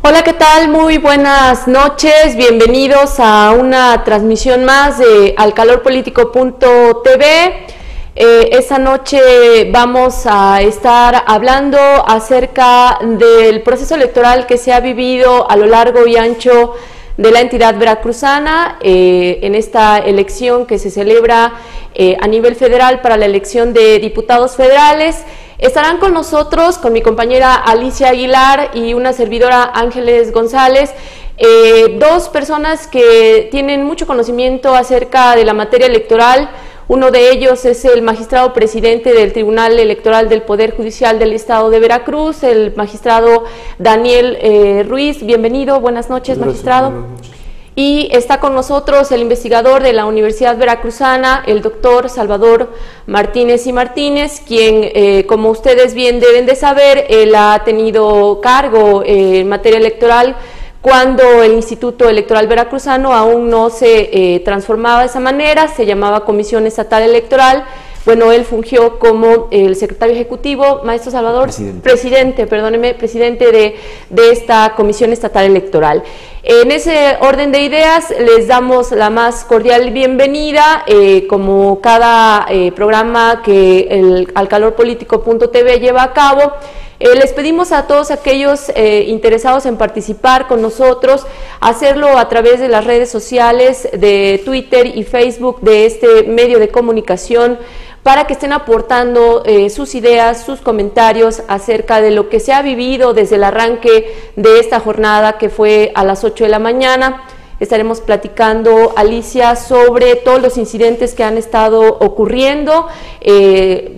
Hola, ¿qué tal? Muy buenas noches, bienvenidos a una transmisión más de alcalorpolitico.tv. Esta noche vamos a estar hablando acerca del proceso electoral que se ha vivido a lo largo y ancho de la entidad veracruzana en esta elección que se celebra a nivel federal para la elección de diputados federales. Estarán con nosotros, con mi compañera Alicia Aguilar y una servidora Ángeles González, dos personas que tienen mucho conocimiento acerca de la materia electoral. Uno de ellos es el magistrado presidente del Tribunal Electoral del Poder Judicial del Estado de Veracruz, el magistrado Daniel Ruiz. Bienvenido, buenas noches, magistrado. Buenas noches. Y está con nosotros el investigador de la Universidad Veracruzana, el doctor Salvador Martínez y Martínez, quien, como ustedes bien deben de saber, él ha tenido cargo en materia electoral cuando el Instituto Electoral Veracruzano aún no se transformaba de esa manera, se llamaba Comisión Estatal Electoral. Bueno, él fungió como el secretario ejecutivo, maestro Salvador, presidente de esta Comisión Estatal Electoral. En ese orden de ideas les damos la más cordial bienvenida, como cada programa que el alcalorpolitico.tv lleva a cabo. Les pedimos a todos aquellos interesados en participar con nosotros, hacerlo a través de las redes sociales de Twitter y Facebook de este medio de comunicación, para que estén aportando sus ideas, sus comentarios acerca de lo que se ha vivido desde el arranque de esta jornada, que fue a las 8 de la mañana. Estaremos platicando, Alicia, sobre todos los incidentes que han estado ocurriendo,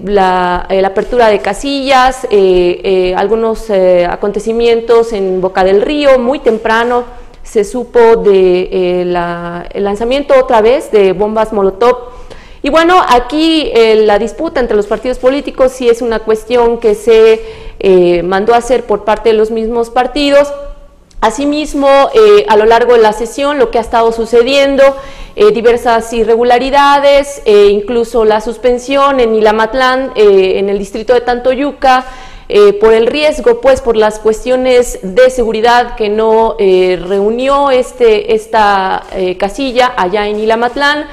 la apertura de casillas, algunos acontecimientos en Boca del Río. Muy temprano se supo de el lanzamiento otra vez de bombas Molotov. Y bueno, aquí la disputa entre los partidos políticos sí es una cuestión que se mandó a hacer por parte de los mismos partidos. Asimismo, a lo largo de la sesión, lo que ha estado sucediendo, diversas irregularidades, incluso la suspensión en Ilamatlán, en el distrito de Tantoyuca, por el riesgo, pues por las cuestiones de seguridad que no reunió esta casilla allá en Ilamatlán.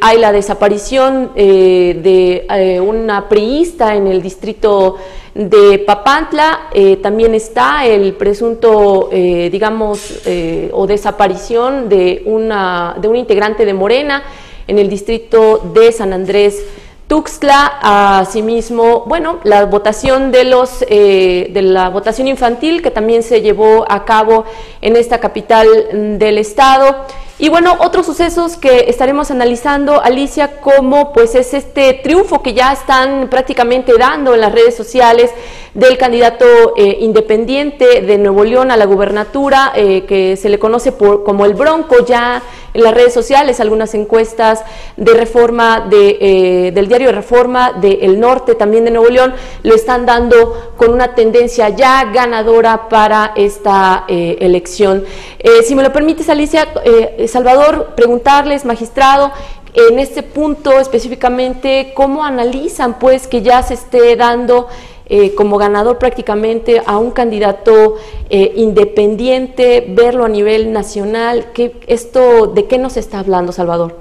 Hay la desaparición de una priista en el distrito de Papantla. También está el presunto, o desaparición de un integrante de Morena en el distrito de San Andrés Tuxtla. Asimismo, bueno, la votación de la votación infantil, que también se llevó a cabo en esta capital del estado. Y bueno, otros sucesos que estaremos analizando, Alicia, como pues es este triunfo que ya están prácticamente dando en las redes sociales del candidato independiente de Nuevo León a la gubernatura, que se le conoce como el Bronco, ya en las redes sociales. Algunas encuestas de Reforma, del diario Reforma del Norte, también de Nuevo León, lo están dando con una tendencia ya ganadora para esta elección. Si me lo permites, Alicia, Salvador, preguntarles, magistrado, en este punto específicamente, ¿cómo analizan pues que ya se esté dando como ganador prácticamente a un candidato independiente, verlo a nivel nacional? ¿De qué nos está hablando, Salvador?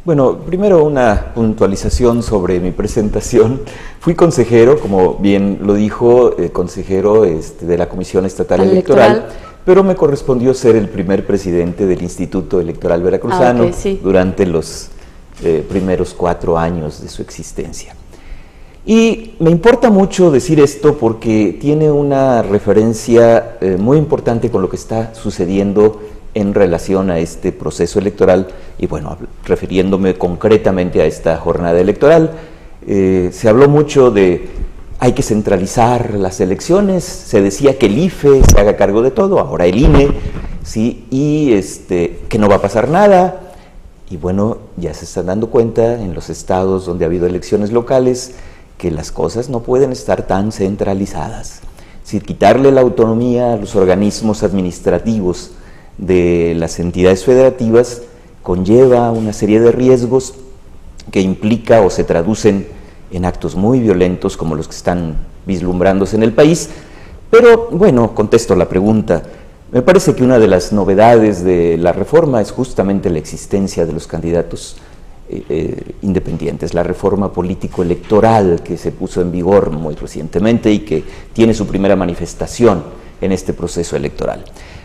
Bueno, primero una puntualización sobre mi presentación. Fui consejero, como bien lo dijo, consejero de la Comisión Estatal Electoral, pero me correspondió ser el primer presidente del Instituto Electoral Veracruzano durante los primeros 4 años de su existencia. Y me importa mucho decir esto porque tiene una referencia muy importante con lo que está sucediendo en relación a este proceso electoral. Y bueno, refiriéndome concretamente a esta jornada electoral, se habló mucho de hay que centralizar las elecciones, se decía que el IFE se haga cargo de todo, ahora el INE, ¿sí? Y que no va a pasar nada. Y bueno, ya se están dando cuenta en los estados donde ha habido elecciones locales que las cosas no pueden estar tan centralizadas. Si quitarle la autonomía a los organismos administrativos de las entidades federativas conlleva una serie de riesgos que implica o se traducen en actos muy violentos como los que están vislumbrándose en el país, Pero bueno, contesto la pregunta. Me parece que una de las novedades de la reforma es justamente la existencia de los candidatos independientes, la reforma político-electoral que se puso en vigor muy recientemente y que tiene su primera manifestación en este proceso electoral.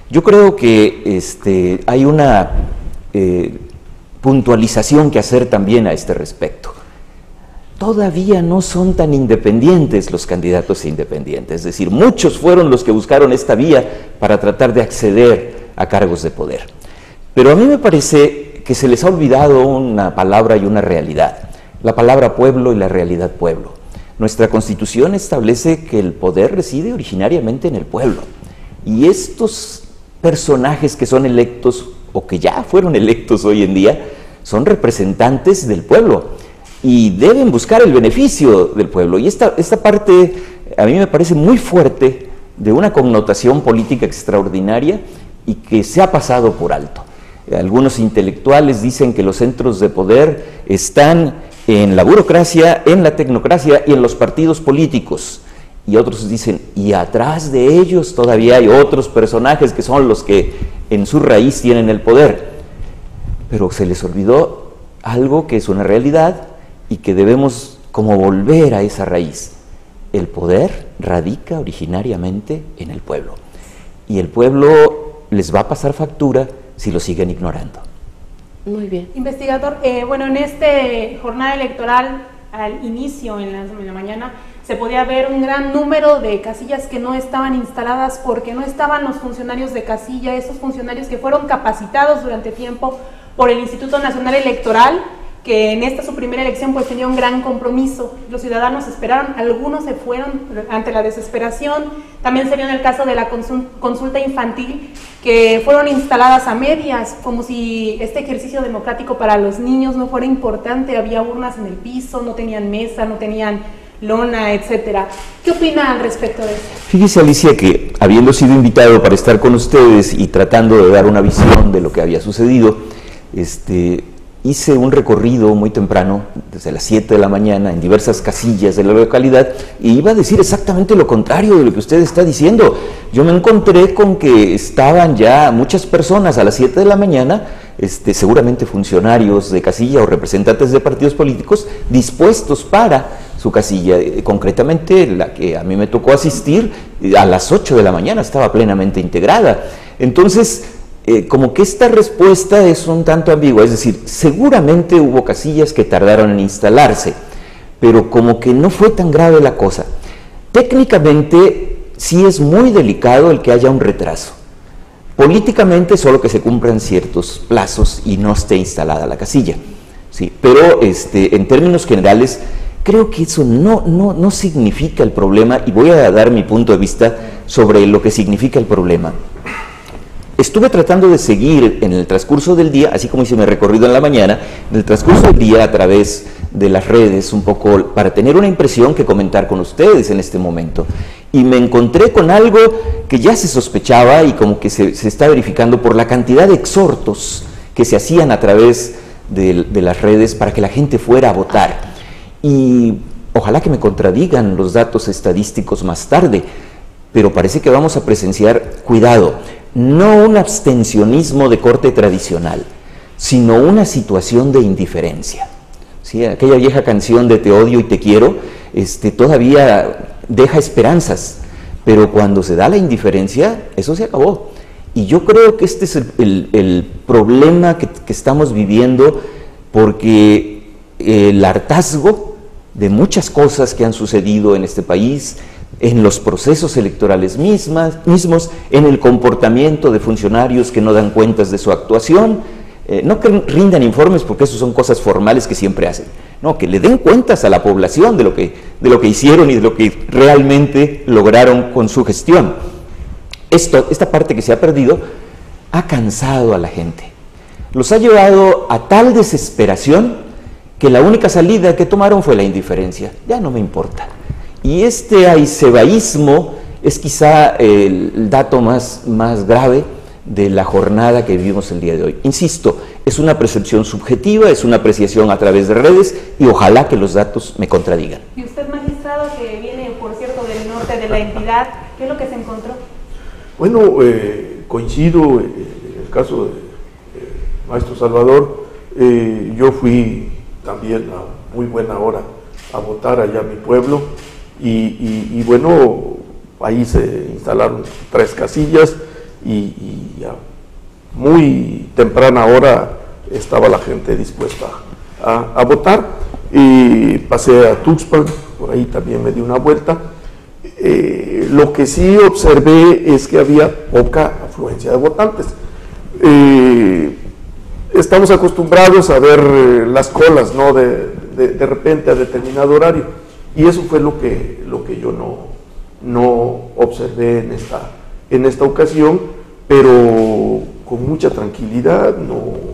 Yo creo que hay una puntualización que hacer también a este respecto. Todavía no son tan independientes los candidatos independientes, es decir, muchos fueron los que buscaron esta vía para tratar de acceder a cargos de poder. Pero a mí me parece que se les ha olvidado una palabra y una realidad, la palabra pueblo y la realidad pueblo. Nuestra Constitución establece que el poder reside originariamente en el pueblo, y estos personajes que son electos, o que ya fueron electos hoy en día, son representantes del pueblo, y deben buscar el beneficio del pueblo. Y esta parte a mí me parece muy fuerte, de una connotación política extraordinaria y que se ha pasado por alto. Algunos intelectuales dicen que los centros de poder están en la burocracia, en la tecnocracia y en los partidos políticos. Y otros dicen, y atrás de ellos todavía hay otros personajes que son los que en su raíz tienen el poder. Pero se les olvidó algo que es una realidad y que debemos como volver a esa raíz. El poder radica originariamente en el pueblo, y el pueblo les va a pasar factura si lo siguen ignorando. Muy bien. Investigador, bueno, en esta jornada electoral, al inicio, en la mañana, se podía ver un gran número de casillas que no estaban instaladas porque no estaban los funcionarios de casilla, esos funcionarios que fueron capacitados durante tiempo por el Instituto Nacional Electoral, que en esta su primera elección pues tenía un gran compromiso. Los ciudadanos esperaron, algunos se fueron ante la desesperación. También sería en el caso de la consulta infantil, que fueron instaladas a medias, como si este ejercicio democrático para los niños no fuera importante. Había urnas en el piso, no tenían mesa, no tenían lona, etcétera. ¿Qué opina al respecto de eso? Fíjese, Alicia, que habiendo sido invitado para estar con ustedes y tratando de dar una visión de lo que había sucedido, hice un recorrido muy temprano, desde las 7 de la mañana, en diversas casillas de la localidad, y iba a decir exactamente lo contrario de lo que usted está diciendo. Yo me encontré con que estaban ya muchas personas a las 7 de la mañana, seguramente funcionarios de casilla o representantes de partidos políticos, dispuestos para su casilla. Concretamente, la que a mí me tocó asistir, a las 8 de la mañana estaba plenamente integrada. Entonces, como que esta respuesta es un tanto ambigua, es decir, seguramente hubo casillas que tardaron en instalarse, pero como que no fue tan grave la cosa. Técnicamente sí es muy delicado el que haya un retraso. Políticamente solo que se cumplan ciertos plazos y no esté instalada la casilla, ¿sí? Pero en términos generales creo que eso no significa el problema, y voy a dar mi punto de vista sobre lo que significa el problema. Estuve tratando de seguir en el transcurso del día, así como hice mi recorrido en la mañana, en el transcurso del día a través de las redes un poco, para tener una impresión que comentar con ustedes en este momento. Y me encontré con algo que ya se sospechaba y como que se está verificando por la cantidad de exhortos que se hacían a través de las redes para que la gente fuera a votar. Y ojalá que me contradigan los datos estadísticos más tarde, pero parece que vamos a presenciar, cuidado, no un abstencionismo de corte tradicional, sino una situación de indiferencia. ¿Sí? Aquella vieja canción de Te odio y te quiero, todavía deja esperanzas, pero cuando se da la indiferencia, eso se acabó. Y yo creo que este es el problema que estamos viviendo, porque el hartazgo de muchas cosas que han sucedido en este país, en los procesos electorales mismos, en el comportamiento de funcionarios que no dan cuentas de su actuación, no que rindan informes porque eso son cosas formales que siempre hacen, no, que le den cuentas a la población de lo que hicieron y de lo que realmente lograron con su gestión. Esta parte que se ha perdido ha cansado a la gente, los ha llevado a tal desesperación que la única salida que tomaron fue la indiferencia. Ya no me importa. Y este aisebaísmo es quizá el dato más grave de la jornada que vivimos el día de hoy. Insisto, es una percepción subjetiva, es una apreciación a través de redes, y ojalá que los datos me contradigan. Y usted, magistrado, que viene, por cierto, del norte usted de la entidad, ¿qué es lo que se encontró? Bueno, coincido en el caso de Maestro Salvador. Yo fui también a muy buena hora a votar allá a mi pueblo y bueno, ahí se instalaron 3 casillas y a muy temprana hora estaba la gente dispuesta a votar. Y pasé a Tuxpan, por ahí también me di una vuelta. Lo que sí observé es que había poca afluencia de votantes. Estamos acostumbrados a ver las colas, ¿no? de repente a determinado horario, y eso fue lo que yo no observé en esta ocasión, pero con mucha tranquilidad. No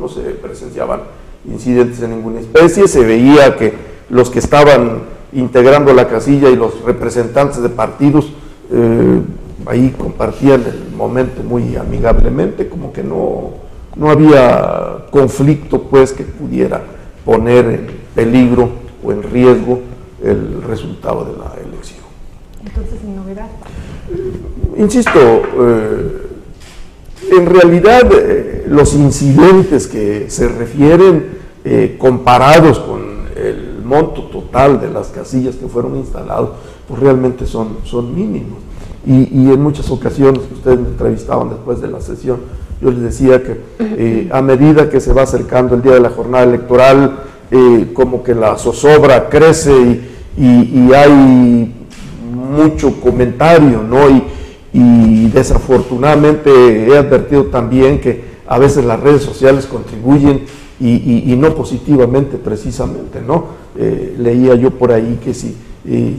se presenciaban incidentes de ninguna especie. Se veía que los que estaban integrando la casilla y los representantes de partidos ahí compartían el momento muy amigablemente, como que no había conflicto pues que pudiera poner en peligro o en riesgo el resultado de la elección. Entonces, sin novedad. Insisto, en realidad los incidentes que se refieren comparados con el monto total de las casillas que fueron instaladas, pues realmente son mínimos. Y en muchas ocasiones que ustedes me entrevistaban después de la sesión, yo les decía que a medida que se va acercando el día de la jornada electoral, como que la zozobra crece y hay mucho comentario, ¿no? Y desafortunadamente he advertido también que a veces las redes sociales contribuyen y no positivamente precisamente, ¿no? Leía yo por ahí que si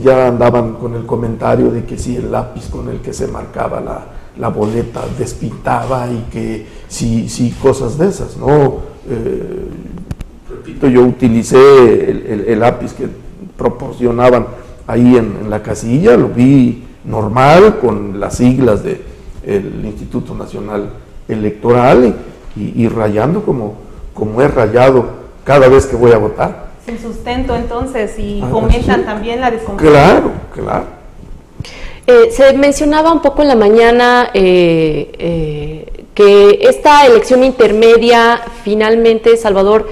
ya andaban con el comentario de que si el lápiz con el que se marcaba la boleta despintaba y que si cosas de esas, ¿no? Repito, yo utilicé el lápiz que proporcionaban ahí en la casilla, lo vi normal con las siglas del Instituto Nacional Electoral y rayando como he rayado cada vez que voy a votar. Sin sustento entonces, y fomentan sí, también la desconfianza. Claro. Se mencionaba un poco en la mañana que esta elección intermedia finalmente, Salvador,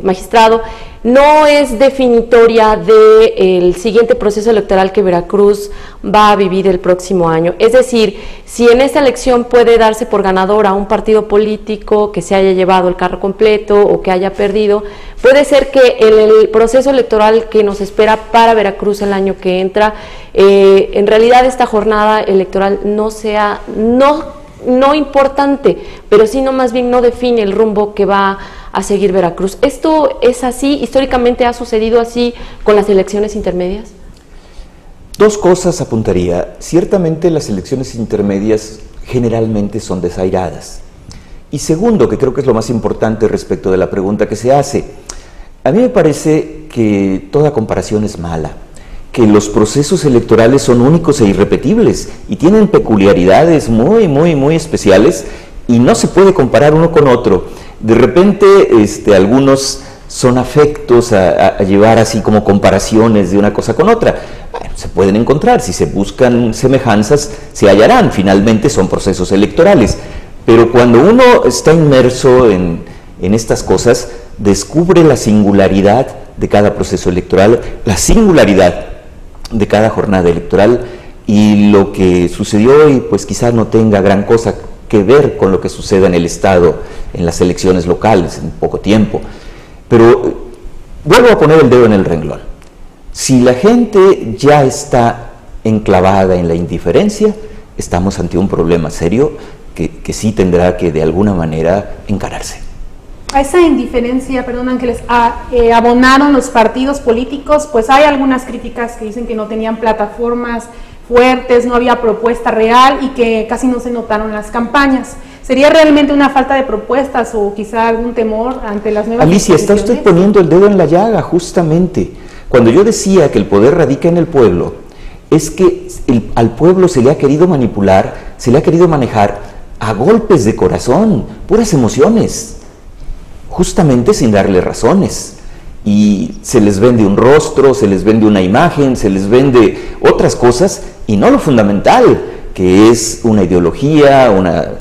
magistrado, no es definitoria del siguiente proceso electoral que Veracruz va a vivir el próximo año. Es decir, si en esta elección puede darse por ganador a un partido político que se haya llevado el carro completo o que haya perdido, puede ser que el proceso electoral que nos espera para Veracruz el año que entra, en realidad esta jornada electoral no sea, no importante, pero sino más bien no define el rumbo que va a seguir Veracruz. ¿Esto es así? ¿Históricamente ha sucedido así con las elecciones intermedias? 2 cosas apuntaría. Ciertamente las elecciones intermedias generalmente son desairadas. Y segundo, que creo que es lo más importante respecto de la pregunta que se hace, a mí me parece que toda comparación es mala, que los procesos electorales son únicos e irrepetibles y tienen peculiaridades muy especiales y no se puede comparar uno con otro. De repente algunos son afectos a llevar así como comparaciones de una cosa con otra. Bueno, se pueden encontrar, si se buscan semejanzas se hallarán, finalmente son procesos electorales, pero cuando uno está inmerso en estas cosas, descubre la singularidad de cada proceso electoral, la singularidad de cada jornada electoral, y lo que sucedió hoy pues quizás no tenga gran cosa que ver con lo que suceda en el Estado, en las elecciones locales, en poco tiempo. Pero vuelvo a poner el dedo en el renglón. Si la gente ya está enclavada en la indiferencia, estamos ante un problema serio que sí tendrá que de alguna manera encararse. A esa indiferencia, perdón Ángeles, abonaron los partidos políticos, pues hay algunas críticas que dicen que no tenían plataformas fuertes, no había propuesta real y que casi no se notaron las campañas. ¿Sería realmente una falta de propuestas o quizá algún temor ante las nuevas Alicia, está usted poniendo el dedo en la llaga, justamente. Cuando yo decía que el poder radica en el pueblo, es que al pueblo se le ha querido manipular, se le ha querido manejar a golpes de corazón, puras emociones, justamente sin darle razones. y se les vende un rostro, se les vende una imagen, se les vende otras cosas y no lo fundamental, que es una ideología, una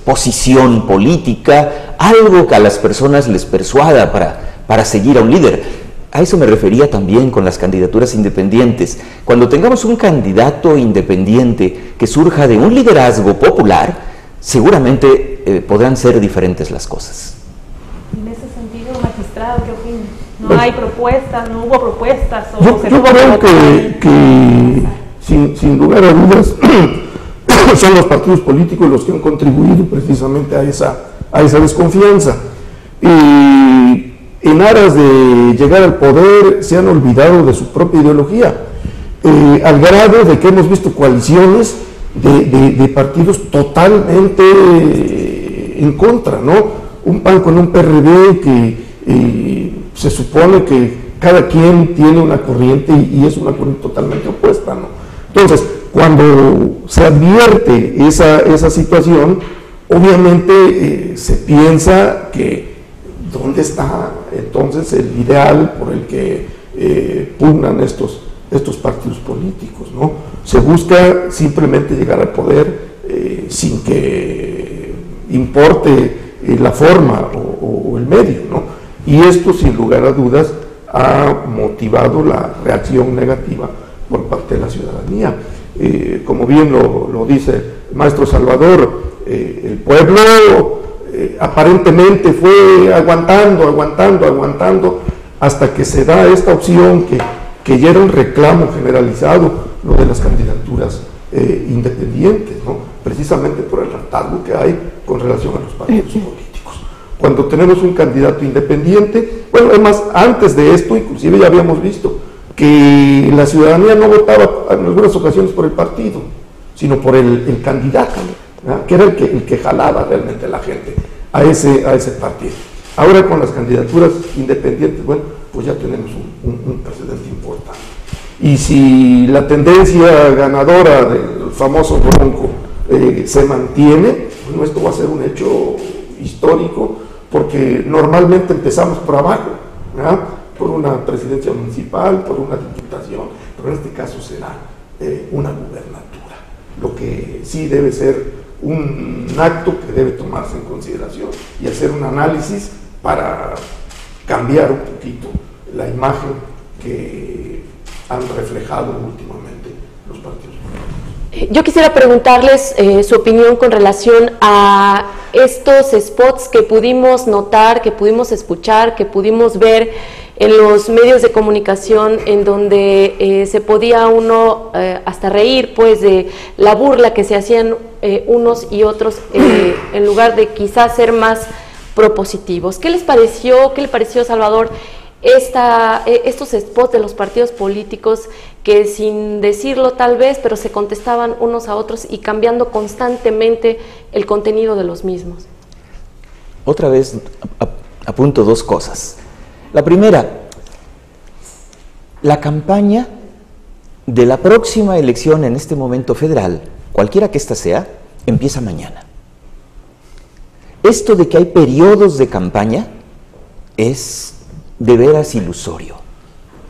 posición política, algo que a las personas les persuada para seguir a un líder. A eso me refería también con las candidaturas independientes. Cuando tengamos un candidato independiente que surja de un liderazgo popular, seguramente podrán ser diferentes las cosas. En ese sentido, magistrado, ¿qué opina? ¿No hay propuestas, no hubo propuestas? Yo creo que sin lugar a dudas son los partidos políticos los que han contribuido precisamente a esa desconfianza. Y en aras de llegar al poder se han olvidado de su propia ideología, al grado de que hemos visto coaliciones de partidos totalmente en contra, ¿no? Un PAN con un PRD que se supone que cada quien tiene una corriente y es una corriente totalmente opuesta, ¿no? Entonces, cuando se advierte esa situación, obviamente se piensa que ¿dónde está entonces el ideal por el que pugnan estos partidos políticos, ¿no? Se busca simplemente llegar al poder sin que importe la forma o el medio, ¿no? Y esto, sin lugar a dudas, ha motivado la reacción negativa por parte de la ciudadanía. Como bien lo dice el maestro Salvador, el pueblo aparentemente fue aguantando hasta que se da esta opción que ya era un reclamo generalizado, lo de las candidaturas independientes, ¿no? Precisamente por el hartazgo que hay con relación a los partidos políticos. Cuando tenemos un candidato independiente, bueno, además antes de esto inclusive ya habíamos visto que la ciudadanía no votaba en algunas ocasiones por el partido, sino por el candidato, ¿verdad? Que era el que jalaba realmente a la gente a ese partido. Ahora con las candidaturas independientes, bueno, pues ya tenemos un precedente importante. Y si la tendencia ganadora del famoso Bronco se mantiene, bueno, esto va a ser un hecho histórico, porque normalmente empezamos por abajo, ¿verdad? Por una presidencia municipal, por una diputación, pero en este caso será una gubernatura, lo que sí debe ser un acto que debe tomarse en consideración y hacer un análisis para cambiar un poquito la imagen que han reflejado últimamente los partidos políticos. Yo quisiera preguntarles su opinión con relación a estos spots que pudimos notar, que pudimos escuchar, que pudimos ver en los medios de comunicación, en donde se podía uno hasta reír pues de la burla que se hacían unos y otros en lugar de quizás ser más propositivos. ¿Qué les pareció? ¿Qué le pareció, Salvador, estos spots de los partidos políticos que sin decirlo tal vez, pero se contestaban unos a otros y cambiando constantemente el contenido de los mismos? Otra vez apunto dos cosas. La primera, la campaña de la próxima elección en este momento federal, cualquiera que ésta sea, empieza mañana. Esto de que hay periodos de campaña es de veras ilusorio,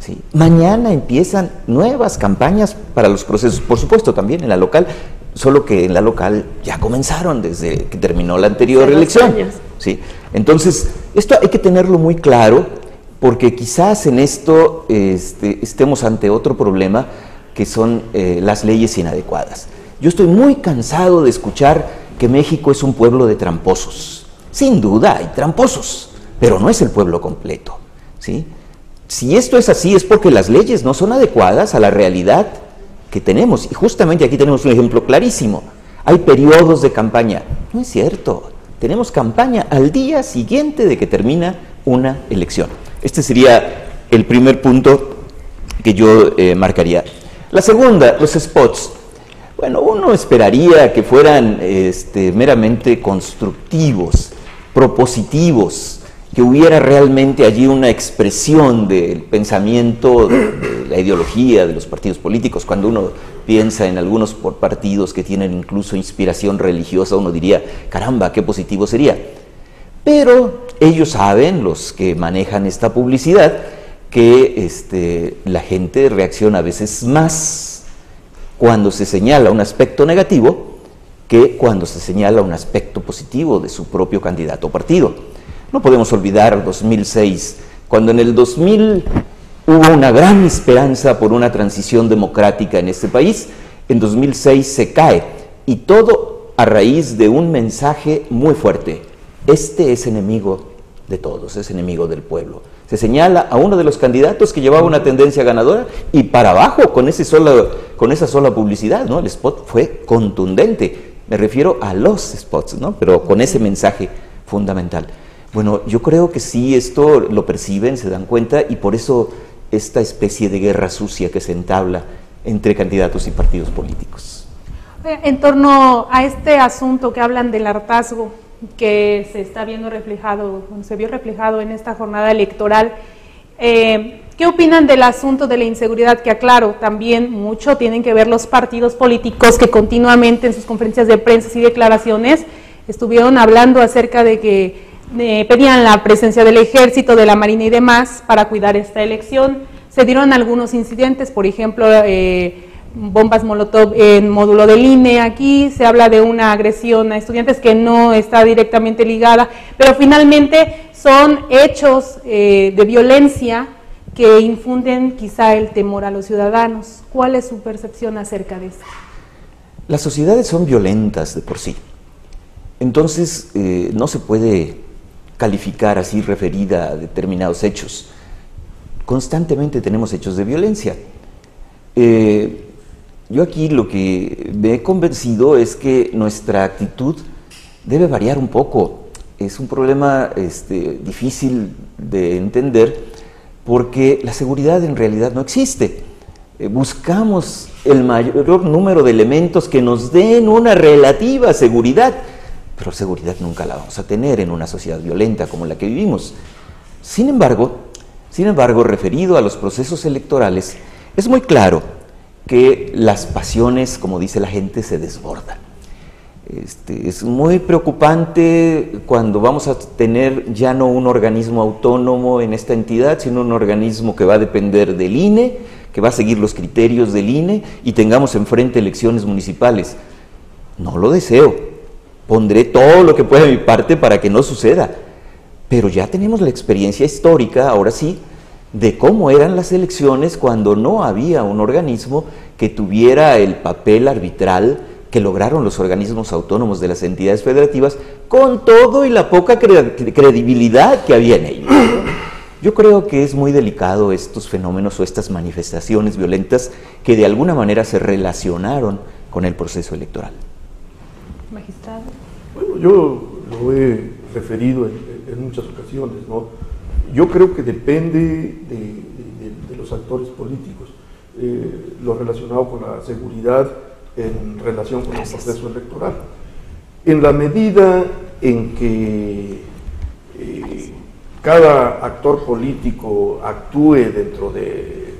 ¿sí? Mañana empiezan nuevas campañas para los procesos, por supuesto también en la local, solo que en la local ya comenzaron desde que terminó la anterior elección, ¿sí? Entonces, esto hay que tenerlo muy claro, porque quizás en esto estemos ante otro problema, que son las leyes inadecuadas. Yo estoy muy cansado de escuchar que México es un pueblo de tramposos. Sin duda hay tramposos, pero no es el pueblo completo, ¿sí? Si esto es así es porque las leyes no son adecuadas a la realidad que tenemos, y justamente aquí tenemos un ejemplo clarísimo. Hay periodos de campaña. No es cierto, tenemos campaña al día siguiente de que termina una elección. Este sería el primer punto que yo marcaría. La segunda, los spots. Bueno, uno esperaría que fueran meramente constructivos, propositivos, que hubiera realmente allí una expresión del pensamiento, de la ideología de los partidos políticos. Cuando uno piensa en algunos partidos que tienen incluso inspiración religiosa, uno diría, caramba, qué positivo sería. Pero ellos saben, los que manejan esta publicidad, que la gente reacciona a veces más cuando se señala un aspecto negativo que cuando se señala un aspecto positivo de su propio candidato o partido. No podemos olvidar 2006, cuando en el 2000 hubo una gran esperanza por una transición democrática en este país. En 2006 se cae, y todo a raíz de un mensaje muy fuerte: este es enemigo de todos, es enemigo del pueblo. Se señala a uno de los candidatos que llevaba una tendencia ganadora, y para abajo con esa sola publicidad, ¿no? El spot fue contundente, me refiero a los spots, ¿no? Pero con ese mensaje fundamental. Bueno, yo creo que sí, esto lo perciben, se dan cuenta, y por eso esta especie de guerra sucia que se entabla entre candidatos y partidos políticos. En torno a este asunto que hablan del hartazgo que se está viendo reflejado, se vio reflejado en esta jornada electoral, ¿qué opinan del asunto de la inseguridad? Que aclaro, también mucho tienen que ver los partidos políticos que continuamente en sus conferencias de prensa y declaraciones estuvieron hablando acerca de que pedían la presencia del ejército, de la marina y demás para cuidar esta elección. Se dieron algunos incidentes, por ejemplo, bombas molotov en módulo del INE. Aquí se habla de una agresión a estudiantes que no está directamente ligada, pero finalmente son hechos de violencia que infunden quizá el temor a los ciudadanos. ¿Cuál es su percepción acerca de esto? Las sociedades son violentas de por sí, entonces no se puede calificar así referida a determinados hechos. Constantemente tenemos hechos de violencia. Yo aquí lo que me he convencido es que nuestra actitud debe variar un poco. Es un problema difícil de entender, porque la seguridad en realidad no existe. Buscamos el mayor número de elementos que nos den una relativa seguridad, pero seguridad nunca la vamos a tener en una sociedad violenta como la que vivimos. Sin embargo, referido a los procesos electorales, es muy claro que las pasiones, como dice la gente, se desbordan. Es muy preocupante cuando vamos a tener ya no un organismo autónomo en esta entidad, sino un organismo que va a depender del INE, que va a seguir los criterios del INE, y tengamos enfrente elecciones municipales. No lo deseo. Pondré todo lo que pueda de mi parte para que no suceda, pero ya tenemos la experiencia histórica, ahora sí, de cómo eran las elecciones cuando no había un organismo que tuviera el papel arbitral que lograron los organismos autónomos de las entidades federativas, con todo y la poca credibilidad que había en ellos. Yo creo que es muy delicado estos fenómenos o estas manifestaciones violentas que de alguna manera se relacionaron con el proceso electoral. Magistrado. Bueno, yo lo he referido en muchas ocasiones, ¿no? Yo creo que depende de los actores políticos, lo relacionado con la seguridad en relación con el proceso electoral. En la medida en que cada actor político actúe dentro de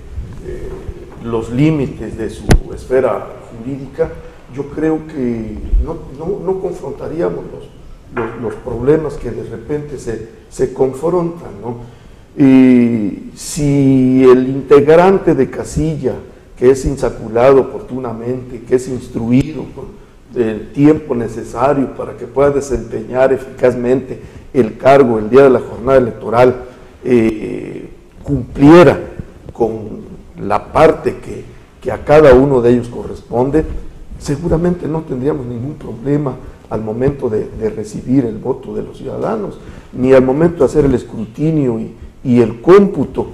los límites de su esfera jurídica, yo creo que no confrontaríamos los problemas que de repente se confrontan, ¿no? Si el integrante de casilla, que es insaculado oportunamente, que es instruido con el tiempo necesario para que pueda desempeñar eficazmente el cargo el día de la jornada electoral, cumpliera con la parte que a cada uno de ellos corresponde, seguramente no tendríamos ningún problema al momento de recibir el voto de los ciudadanos, ni al momento de hacer el escrutinio y el cómputo.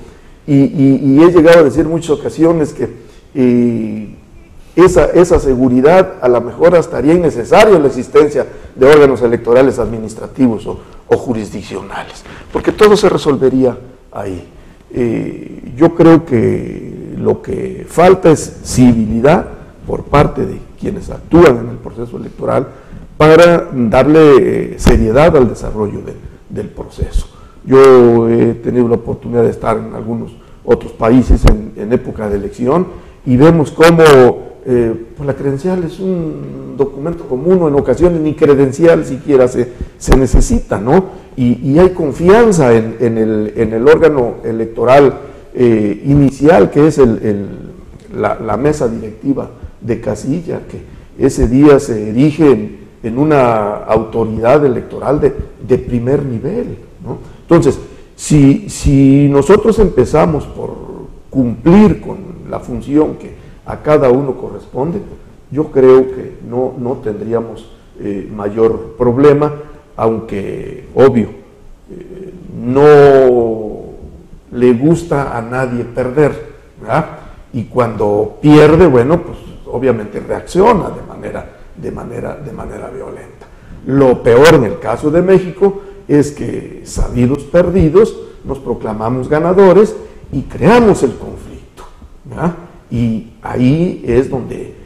Y he llegado a decir en muchas ocasiones que esa seguridad a lo mejor hasta haría innecesaria la existencia de órganos electorales administrativos o jurisdiccionales, porque todo se resolvería ahí. Yo creo que lo que falta es civilidad por parte de quienes actúan en el proceso electoral para darle seriedad al desarrollo del proceso. Yo he tenido la oportunidad de estar en algunos otros países en época de elección y vemos cómo pues la credencial es un documento común, o en ocasiones ni credencial siquiera se necesita, ¿no? y hay confianza en el órgano electoral inicial, que es la mesa directiva de casilla, que ese día se erige en una autoridad electoral de primer nivel, ¿no? Entonces, si nosotros empezamos por cumplir con la función que a cada uno corresponde, yo creo que no tendríamos mayor problema, aunque obvio, no le gusta a nadie perder, ¿verdad? Y cuando pierde, bueno, pues obviamente reacciona de manera violenta. Lo peor en el caso de México es que, sabidos perdidos, nos proclamamos ganadores y creamos el conflicto, ¿verdad? Y ahí es donde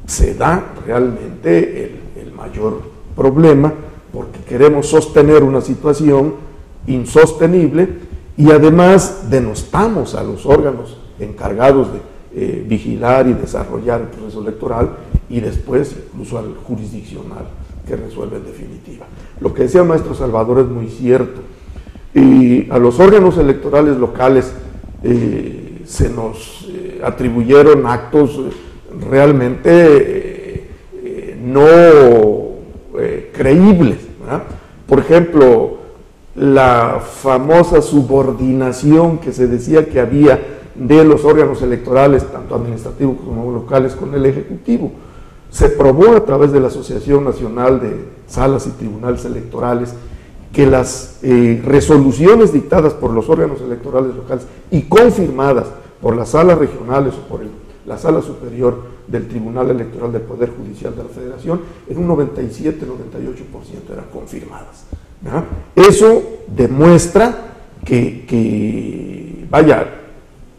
se da realmente el mayor problema, porque queremos sostener una situación insostenible y además denostamos a los órganos encargados de vigilar y desarrollar el proceso electoral, y después incluso al jurisdiccional que resuelve en definitiva. Lo que decía el maestro Salvador es muy cierto. Y a los órganos electorales locales se nos atribuyeron actos realmente no creíbles, ¿verdad? Por ejemplo, la famosa subordinación que se decía que había de los órganos electorales, tanto administrativos como locales, con el Ejecutivo. Se probó a través de la Asociación Nacional de Salas y Tribunales Electorales que las resoluciones dictadas por los órganos electorales locales y confirmadas por las salas regionales o por la sala superior del Tribunal Electoral del Poder Judicial de la Federación, en un 97-98% eran confirmadas, ¿verdad? Eso demuestra que, vaya,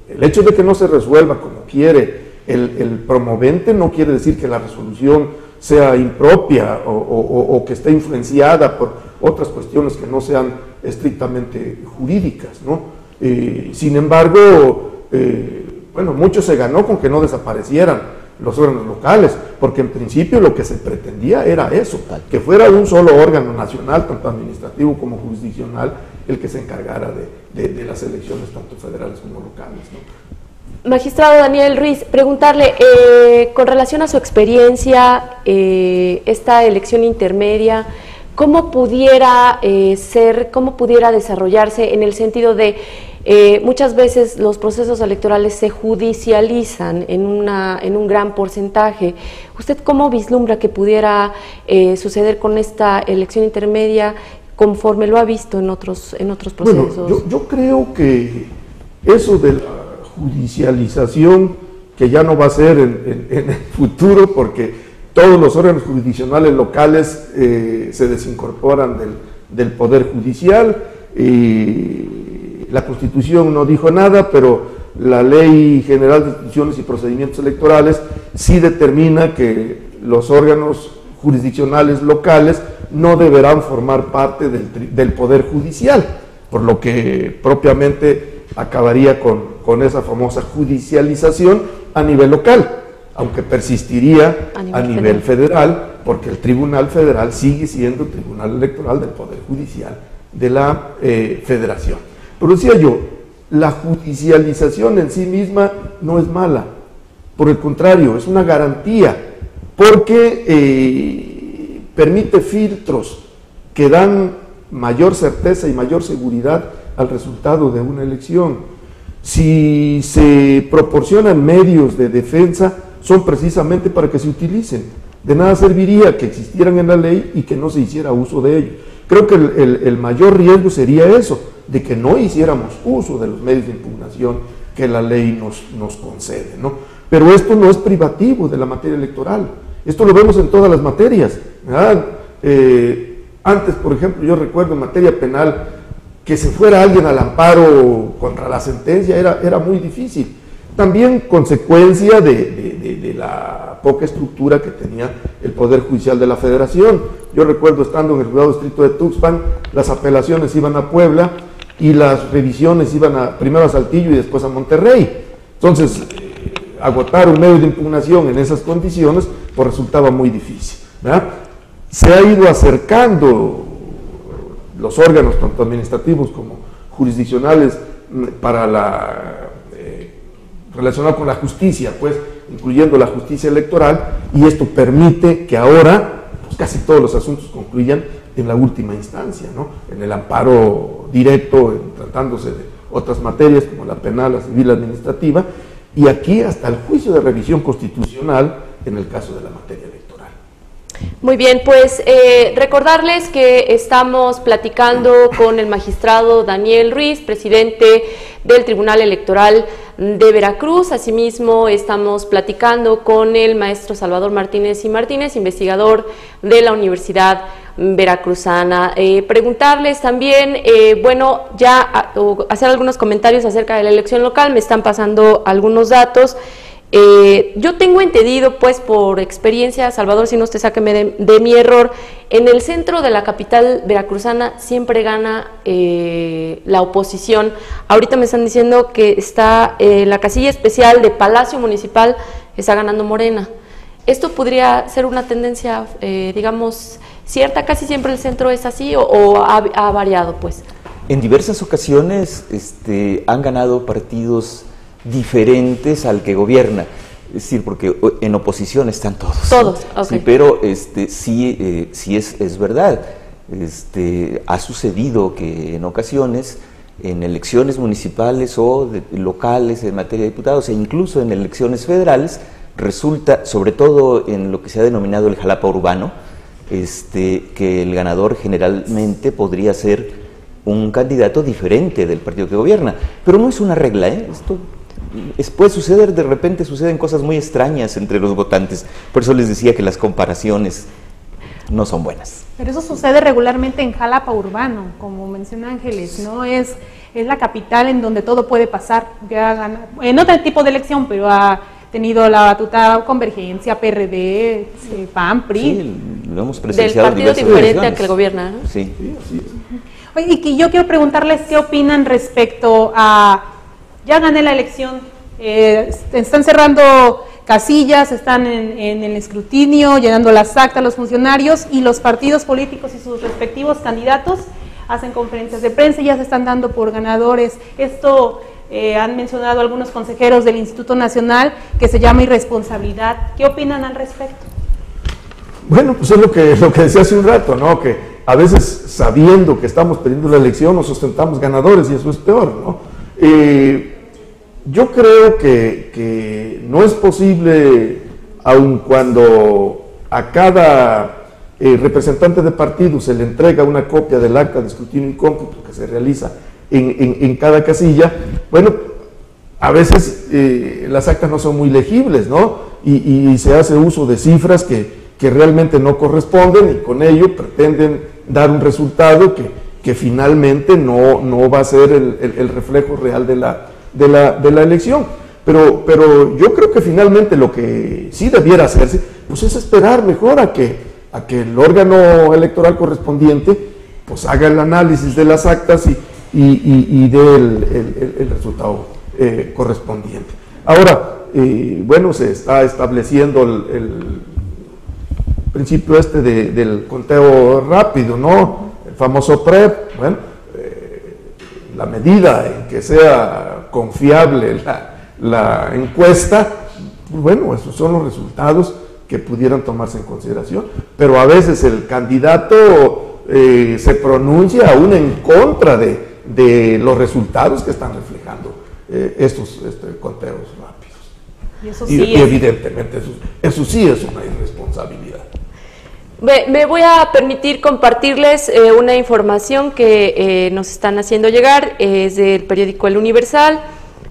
el hecho de que no se resuelva como quiere el promovente no quiere decir que la resolución sea impropia o que esté influenciada por otras cuestiones que no sean estrictamente jurídicas, ¿no? Sin embargo, bueno, mucho se ganó con que no desaparecieran los órganos locales, porque en principio lo que se pretendía era eso, que fuera un solo órgano nacional, tanto administrativo como jurisdiccional, el que se encargara de las elecciones tanto federales como locales, ¿no? Magistrado Daniel Ruiz, preguntarle, con relación a su experiencia, esta elección intermedia, ¿cómo pudiera cómo pudiera desarrollarse en el sentido de muchas veces los procesos electorales se judicializan en un gran porcentaje? ¿Usted cómo vislumbra que pudiera suceder con esta elección intermedia conforme lo ha visto en otros procesos? Bueno, yo creo que eso de la judicialización, que ya no va a ser en el futuro, porque todos los órganos jurisdiccionales locales se desincorporan del Poder Judicial. La Constitución no dijo nada, pero la Ley General de Instituciones y Procedimientos Electorales sí determina que los órganos jurisdiccionales locales no deberán formar parte del Poder Judicial, por lo que propiamente acabaría con esa famosa judicialización a nivel local, aunque persistiría a nivel federal, porque el Tribunal Federal sigue siendo el Tribunal Electoral del Poder Judicial de la Federación. Pero decía yo, la judicialización en sí misma no es mala, por el contrario, es una garantía, porque permite filtros que dan mayor certeza y mayor seguridad al resultado de una elección. Si se proporcionan medios de defensa, son precisamente para que se utilicen. De nada serviría que existieran en la ley y que no se hiciera uso de ellos. Creo que el mayor riesgo sería eso, de que no hiciéramos uso de los medios de impugnación que la ley nos concede, ¿no? Pero esto no es privativo de la materia electoral. Esto lo vemos en todas las materias, ¿verdad? Antes, por ejemplo, yo recuerdo en materia penal, que se fuera alguien al amparo contra la sentencia era muy difícil. También consecuencia de la poca estructura que tenía el Poder Judicial de la Federación. Yo recuerdo, estando en el Juzgado Distrito de Tuxpan, las apelaciones iban a Puebla y las revisiones iban primero a Saltillo y después a Monterrey. Entonces, agotar un medio de impugnación en esas condiciones pues resultaba muy difícil, ¿verdad? Se ha ido acercando los órganos, tanto administrativos como jurisdiccionales, relacionado con la justicia, pues, incluyendo la justicia electoral, y esto permite que ahora pues, casi todos los asuntos concluyan en la última instancia, ¿no? En el amparo directo, tratándose de otras materias como la penal, la civil, la administrativa, y aquí hasta el juicio de revisión constitucional en el caso de la materia electoral. Muy bien, pues recordarles que estamos platicando con el magistrado Daniel Ruiz, presidente del Tribunal Electoral de Veracruz. Asimismo, estamos platicando con el maestro Salvador Martínez y Martínez, investigador de la Universidad Veracruzana. Preguntarles también, bueno, ya hacer algunos comentarios acerca de la elección local. Me están pasando algunos datos. Yo tengo entendido, pues, por experiencia, Salvador, si no usted sáqueme de mi error, en el centro de la capital veracruzana siempre gana la oposición. Ahorita me están diciendo que está la casilla especial de Palacio Municipal, está ganando Morena. ¿Esto podría ser una tendencia, digamos, cierta? ¿Casi siempre el centro es así o ha variado, pues? En diversas ocasiones han ganado partidos diferentes al que gobierna, es decir, porque en oposición están todos. Todos, ok. Sí, pero sí es verdad. Ha sucedido que en ocasiones, en elecciones municipales o locales en materia de diputados e incluso en elecciones federales, resulta, sobre todo en lo que se ha denominado el jalapa urbano, que el ganador generalmente podría ser un candidato diferente del partido que gobierna. Pero no es una regla, esto puede suceder, de repente suceden cosas muy extrañas entre los votantes. Por eso les decía que las comparaciones no son buenas. Pero eso sucede regularmente en Jalapa urbano, como menciona Ángeles, ¿no? Es la capital en donde todo puede pasar. En otro tipo de elección, pero ha tenido la batuta Convergencia, PRD, PAN, PRI. Sí, lo hemos presenciado. Del partido diferente al que gobierna, ¿no? Sí. Oye, y yo quiero preguntarles qué opinan respecto a, ya gané la elección, están cerrando casillas, están en el escrutinio, llenando las actas los funcionarios, y los partidos políticos y sus respectivos candidatos hacen conferencias de prensa y ya se están dando por ganadores. Esto han mencionado algunos consejeros del Instituto Nacional, que se llama irresponsabilidad. ¿Qué opinan al respecto? Bueno, pues es lo que decía hace un rato, ¿no? Que a veces, sabiendo que estamos perdiendo la elección, nos ostentamos ganadores y eso es peor, ¿no? Yo creo que no es posible, aun cuando a cada representante de partido se le entrega una copia del acta de escrutinio y cómputo que se realiza en cada casilla, bueno, a veces las actas no son muy legibles, ¿no? Y se hace uso de cifras que realmente no corresponden, y con ello pretenden dar un resultado que finalmente no va a ser el reflejo real de la elección. Pero yo creo que finalmente lo que sí debiera hacerse, pues, es esperar mejor a que el órgano electoral correspondiente pues haga el análisis de las actas y dé el resultado correspondiente. Ahora, bueno, se está estableciendo el principio del conteo rápido, ¿no? El famoso PREP. Bueno, la medida en que sea confiable la encuesta, bueno, esos son los resultados que pudieran tomarse en consideración, pero a veces el candidato se pronuncia aún en contra de los resultados que están reflejando estos conteos rápidos. Y eso sí y evidentemente eso sí es una irresponsabilidad. Me voy a permitir compartirles una información que nos están haciendo llegar, es del periódico El Universal.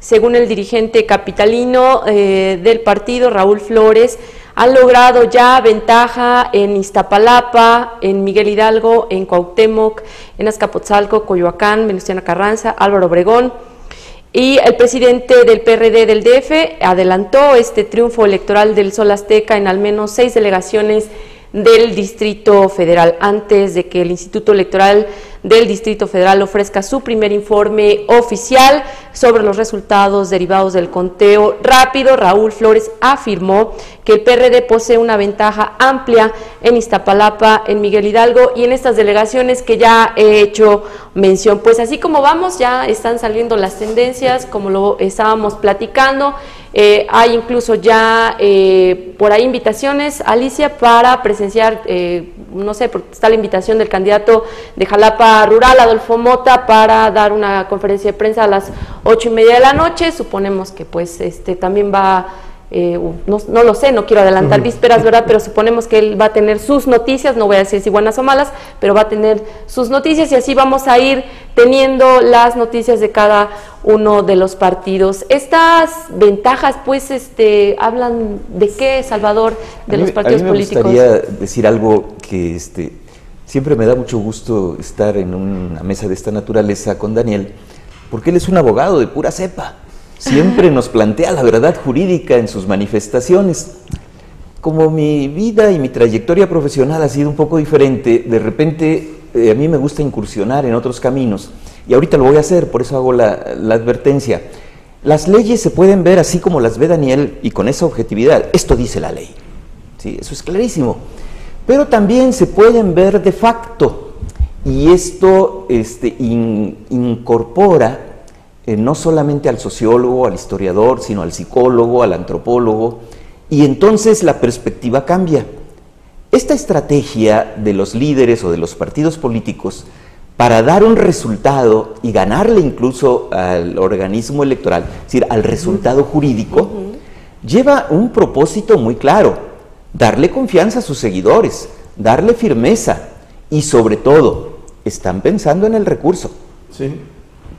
Según el dirigente capitalino del partido, Raúl Flores, han logrado ya ventaja en Iztapalapa, en Miguel Hidalgo, en Cuauhtémoc, en Azcapotzalco, Coyoacán, Venustiano Carranza, Álvaro Obregón. Y el presidente del PRD del DF adelantó este triunfo electoral del Sol Azteca en al menos 6 delegaciones del Distrito Federal, antes de que el Instituto Electoral del Distrito Federal ofrezca su primer informe oficial. sobre los resultados derivados del conteo rápido, Raúl Flores afirmó que el PRD posee una ventaja amplia en Iztapalapa, en Miguel Hidalgo y en estas delegaciones que ya he hecho mención. Pues así como vamos, ya están saliendo las tendencias, como lo estábamos platicando. Hay incluso ya por ahí invitaciones, Alicia, para presenciar, no sé, porque está la invitación del candidato de Jalapa Rural, Adolfo Mota, para dar una conferencia de prensa a las 8:30 de la noche. Suponemos que pues también va, no lo sé, no quiero adelantar vísperas, ¿verdad? Pero suponemos que él va a tener sus noticias, no voy a decir si buenas o malas, pero va a tener sus noticias y así vamos a ir teniendo las noticias de cada uno de los partidos. Estas ventajas, pues, hablan de qué, Salvador, de los partidos políticos. A mí me gustaría decir algo que siempre me da mucho gusto estar en una mesa de esta naturaleza con Daniel, porque él es un abogado de pura cepa. Siempre nos plantea la verdad jurídica en sus manifestaciones. Como mi vida y mi trayectoria profesional ha sido un poco diferente, de repente a mí me gusta incursionar en otros caminos, y ahorita lo voy a hacer, por eso hago la advertencia. Las leyes se pueden ver así como las ve Daniel, y con esa objetividad. Esto dice la ley, ¿sí? Eso es clarísimo. Pero también se pueden ver de facto, y esto incorpora no solamente al sociólogo, al historiador, sino al psicólogo, al antropólogo, y entonces la perspectiva cambia. Esta estrategia de los líderes o de los partidos políticos para dar un resultado y ganarle incluso al organismo electoral, es decir, al resultado jurídico, lleva un propósito muy claro: darle confianza a sus seguidores, darle firmeza, y sobre todo, están pensando en el recurso. Sí.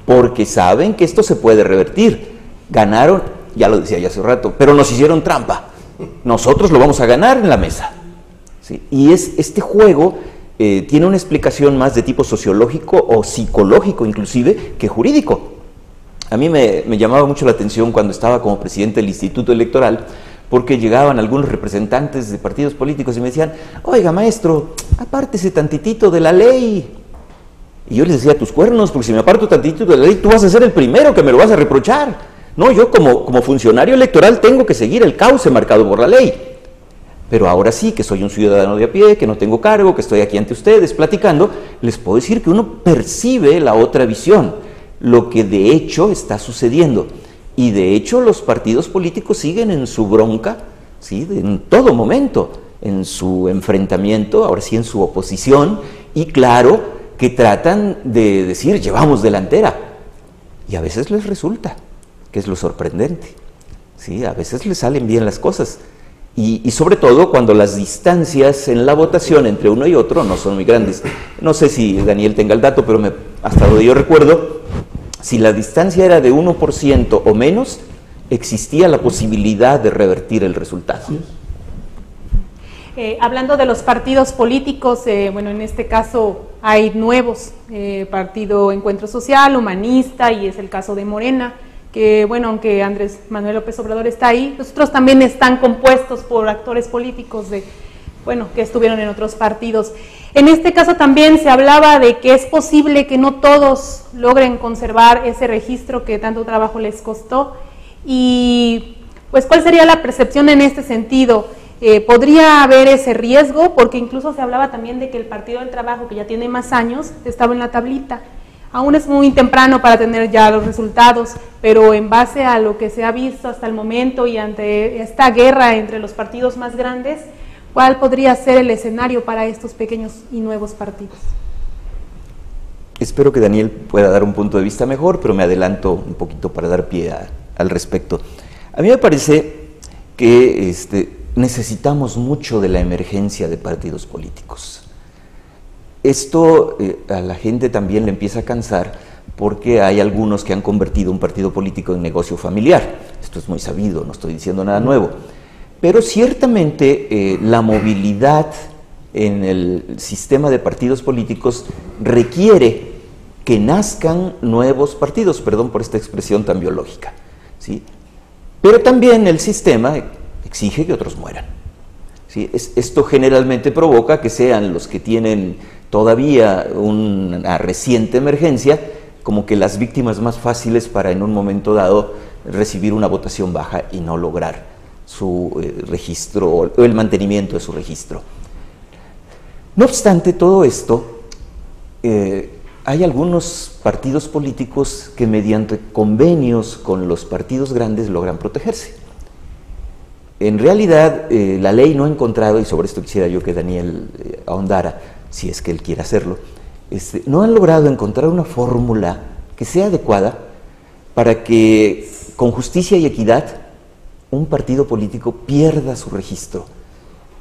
Porque saben que esto se puede revertir. Ganaron, ya lo decía ya hace rato, pero nos hicieron trampa. Nosotros lo vamos a ganar en la mesa. ¿Sí? Y este juego tiene una explicación más de tipo sociológico o psicológico inclusive que jurídico. A mí me llamaba mucho la atención cuando estaba como presidente del Instituto Electoral, porque llegaban algunos representantes de partidos políticos y me decían: oiga, maestro, apártese tantitito de la ley. Y yo les decía: tus cuernos, porque si me aparto tantito de la ley, tú vas a ser el primero que me lo vas a reprochar. No, yo como funcionario electoral tengo que seguir el cauce marcado por la ley. Pero ahora sí, que soy un ciudadano de a pie, que no tengo cargo, que estoy aquí ante ustedes platicando, les puedo decir que uno percibe la otra visión, lo que de hecho está sucediendo. Y de hecho los partidos políticos siguen en su bronca, ¿sí?, en todo momento, en su enfrentamiento, ahora sí en su oposición, y claro, que tratan de decir: llevamos delantera, y a veces les resulta, que es lo sorprendente, ¿sí? A veces les salen bien las cosas, y sobre todo cuando las distancias en la votación entre uno y otro no son muy grandes. No sé si Daniel tenga el dato, pero hasta donde yo recuerdo, si la distancia era de 1% o menos, existía la posibilidad de revertir el resultado. Sí. Hablando de los partidos políticos, bueno, en este caso hay nuevos, Partido Encuentro Social, Humanista, y es el caso de Morena, que bueno, aunque Andrés Manuel López Obrador está ahí, los otros también están compuestos por actores políticos que estuvieron en otros partidos. En este caso también se hablaba de que es posible que no todos logren conservar ese registro que tanto trabajo les costó, y pues ¿cuál sería la percepción en este sentido? ¿Podría haber ese riesgo? Porque incluso se hablaba también de que el Partido del Trabajo, que ya tiene más años, estaba en la tablita. Aún es muy temprano para tener ya los resultados, pero en base a lo que se ha visto hasta el momento y ante esta guerra entre los partidos más grandes, ¿cuál podría ser el escenario para estos pequeños y nuevos partidos? Espero que Daniel pueda dar un punto de vista mejor, pero me adelanto un poquito para dar pie al respecto. A mí me parece que necesitamos mucho de la emergencia de partidos políticos. Esto a la gente también le empieza a cansar, porque hay algunos que han convertido un partido político en negocio familiar. Esto es muy sabido, no estoy diciendo nada nuevo. Pero ciertamente la movilidad en el sistema de partidos políticos requiere que nazcan nuevos partidos, perdón por esta expresión tan biológica, ¿sí? Pero también el sistema exige que otros mueran, ¿sí? Esto generalmente provoca que sean los que tienen todavía una reciente emergencia como que las víctimas más fáciles para en un momento dado recibir una votación baja y no lograr su registro o el mantenimiento de su registro. No obstante todo esto, hay algunos partidos políticos que mediante convenios con los partidos grandes logran protegerse. En realidad, la ley no ha encontrado, y sobre esto quisiera yo que Daniel ahondara, si es que él quiere hacerlo, no han logrado encontrar una fórmula que sea adecuada para que, con justicia y equidad, un partido político pierda su registro.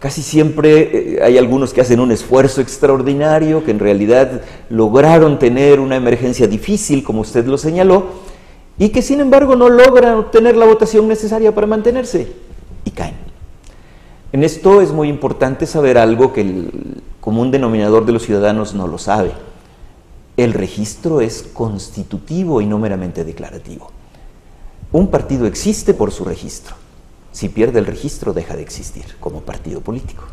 Casi siempre hay algunos que hacen un esfuerzo extraordinario, que en realidad lograron tener una emergencia difícil, como usted lo señaló, y que sin embargo no logran obtener la votación necesaria para mantenerse, y caen. En esto es muy importante saber algo que el común denominador de los ciudadanos no lo sabe. El registro es constitutivo y no meramente declarativo. Un partido existe por su registro. Si pierde el registro, deja de existir como partido político.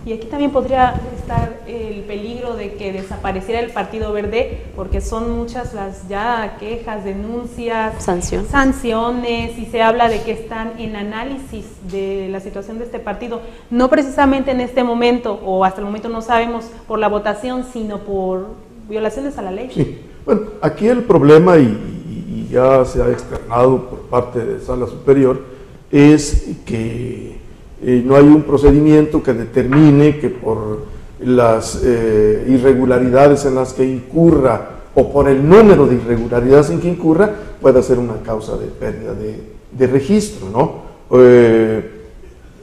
Y aquí también podría estar el peligro de que desapareciera el Partido Verde, porque son muchas las ya quejas, denuncias, sanciones, y se habla de que están en análisis de la situación de este partido, no precisamente en este momento, o hasta el momento no sabemos, por la votación, sino por violaciones a la ley. Sí, bueno, aquí el problema, y ya se ha externado por parte de Sala Superior, es que no hay un procedimiento que determine que por las irregularidades en las que incurra o por el número de irregularidades en que incurra pueda ser una causa de pérdida de registro, ¿no?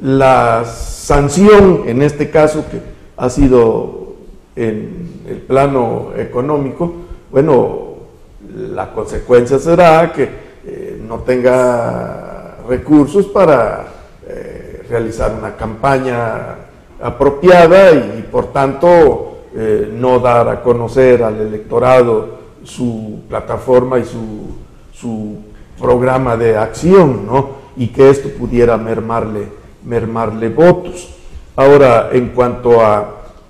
La sanción en este caso, que ha sido en el plano económico, bueno, la consecuencia será que no tenga recursos para realizar una campaña apropiada y por tanto no dar a conocer al electorado su plataforma y su programa de acción, ¿no? Y que esto pudiera mermarle votos. Ahora, en cuanto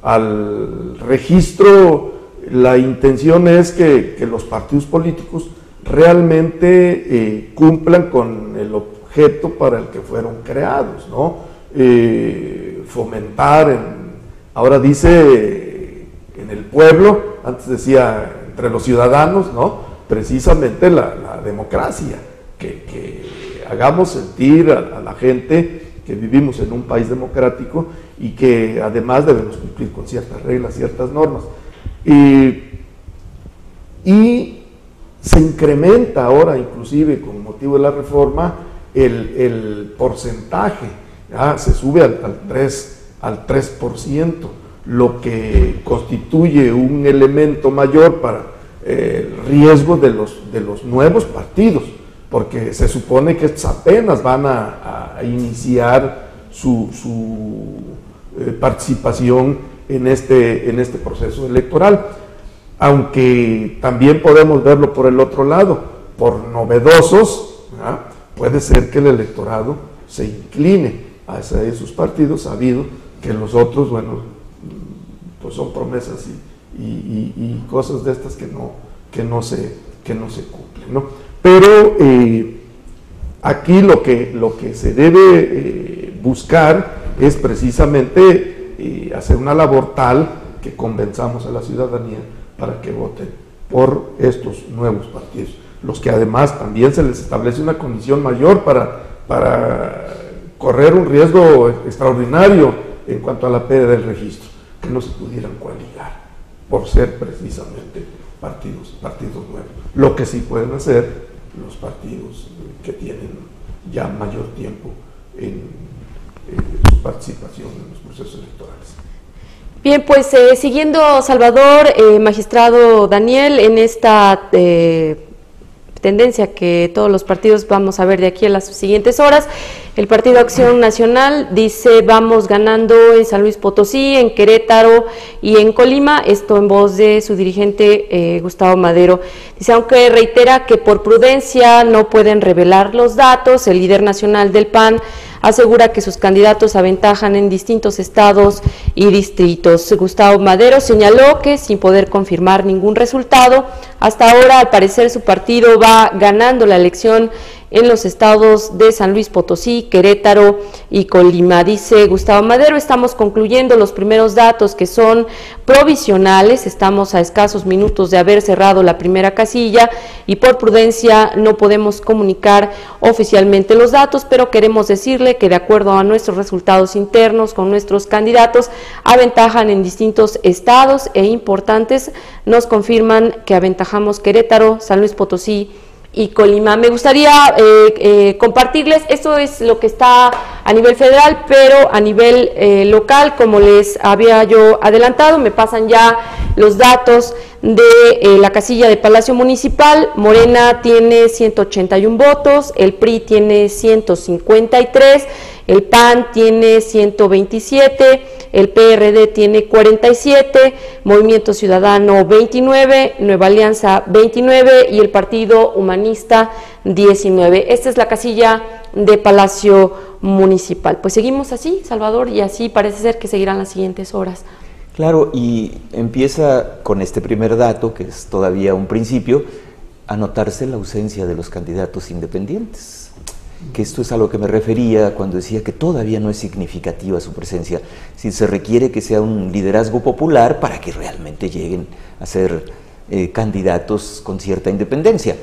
al registro, la intención es que los partidos políticos realmente cumplan con el objeto para el que fueron creados, ¿no? Fomentar, ahora dice en el pueblo, antes decía entre los ciudadanos, ¿no? Precisamente la democracia, que hagamos sentir a la gente que vivimos en un país democrático y que además debemos cumplir con ciertas reglas, ciertas normas. Y se incrementa ahora, inclusive con motivo de la reforma, el porcentaje, ¿ya? Se sube al 3%, lo que constituye un elemento mayor para el riesgo de los nuevos partidos, porque se supone que apenas van a iniciar su participación en este proceso electoral. Aunque también podemos verlo por el otro lado, por novedosos, ¿verdad? Puede ser que el electorado se incline hacia esos partidos, sabido que los otros, bueno, pues son promesas y cosas de estas que no se cumplen, ¿no? Pero aquí lo que se debe buscar es precisamente hacer una labor tal que convenzamos a la ciudadanía para que voten por estos nuevos partidos, los que además también se les establece una condición mayor para correr un riesgo extraordinario en cuanto a la pérdida del registro, que no se pudieran coaligar por ser precisamente partidos nuevos. Lo que sí pueden hacer los partidos que tienen ya mayor tiempo en su participación en los procesos electorales. Bien, pues siguiendo, Salvador, magistrado Daniel, en esta tendencia que todos los partidos vamos a ver de aquí a las siguientes horas, El Partido Acción Nacional dice vamos ganando en San Luis Potosí, en Querétaro y en Colima, esto en voz de su dirigente Gustavo Madero. Dice, aunque reitera que por prudencia no pueden revelar los datos, el líder nacional del PAN asegura que sus candidatos aventajan en distintos estados y distritos. Gustavo Madero señaló que sin poder confirmar ningún resultado, hasta ahora al parecer su partido va ganando la elección en los estados de San Luis Potosí, Querétaro y Colima. Dice Gustavo Madero, estamos concluyendo los primeros datos que son provisionales, estamos a escasos minutos de haber cerrado la primera casilla y por prudencia no podemos comunicar oficialmente los datos, pero queremos decirle que de acuerdo a nuestros resultados internos con nuestros candidatos, aventajan en distintos estados e importantes, nos confirman que aventajamos Querétaro, San Luis Potosí y Colima. Me gustaría compartirles, esto es lo que está a nivel federal, pero a nivel local, como les había yo adelantado, me pasan ya los datos de la casilla de Palacio Municipal. Morena tiene 181 votos, el PRI tiene 153, el PAN tiene 127, el PRD tiene 47, Movimiento Ciudadano 29, Nueva Alianza 29 y el Partido Humanista 19. Esta es la casilla de Palacio Municipal. Pues seguimos así, Salvador, y así parece ser que seguirán las siguientes horas. Claro, y empieza con este primer dato, que es todavía un principio, a notarse la ausencia de los candidatos independientes. Que esto es a lo que me refería cuando decía que todavía no es significativa su presencia, si se requiere que sea un liderazgo popular para que realmente lleguen a ser candidatos con cierta independencia.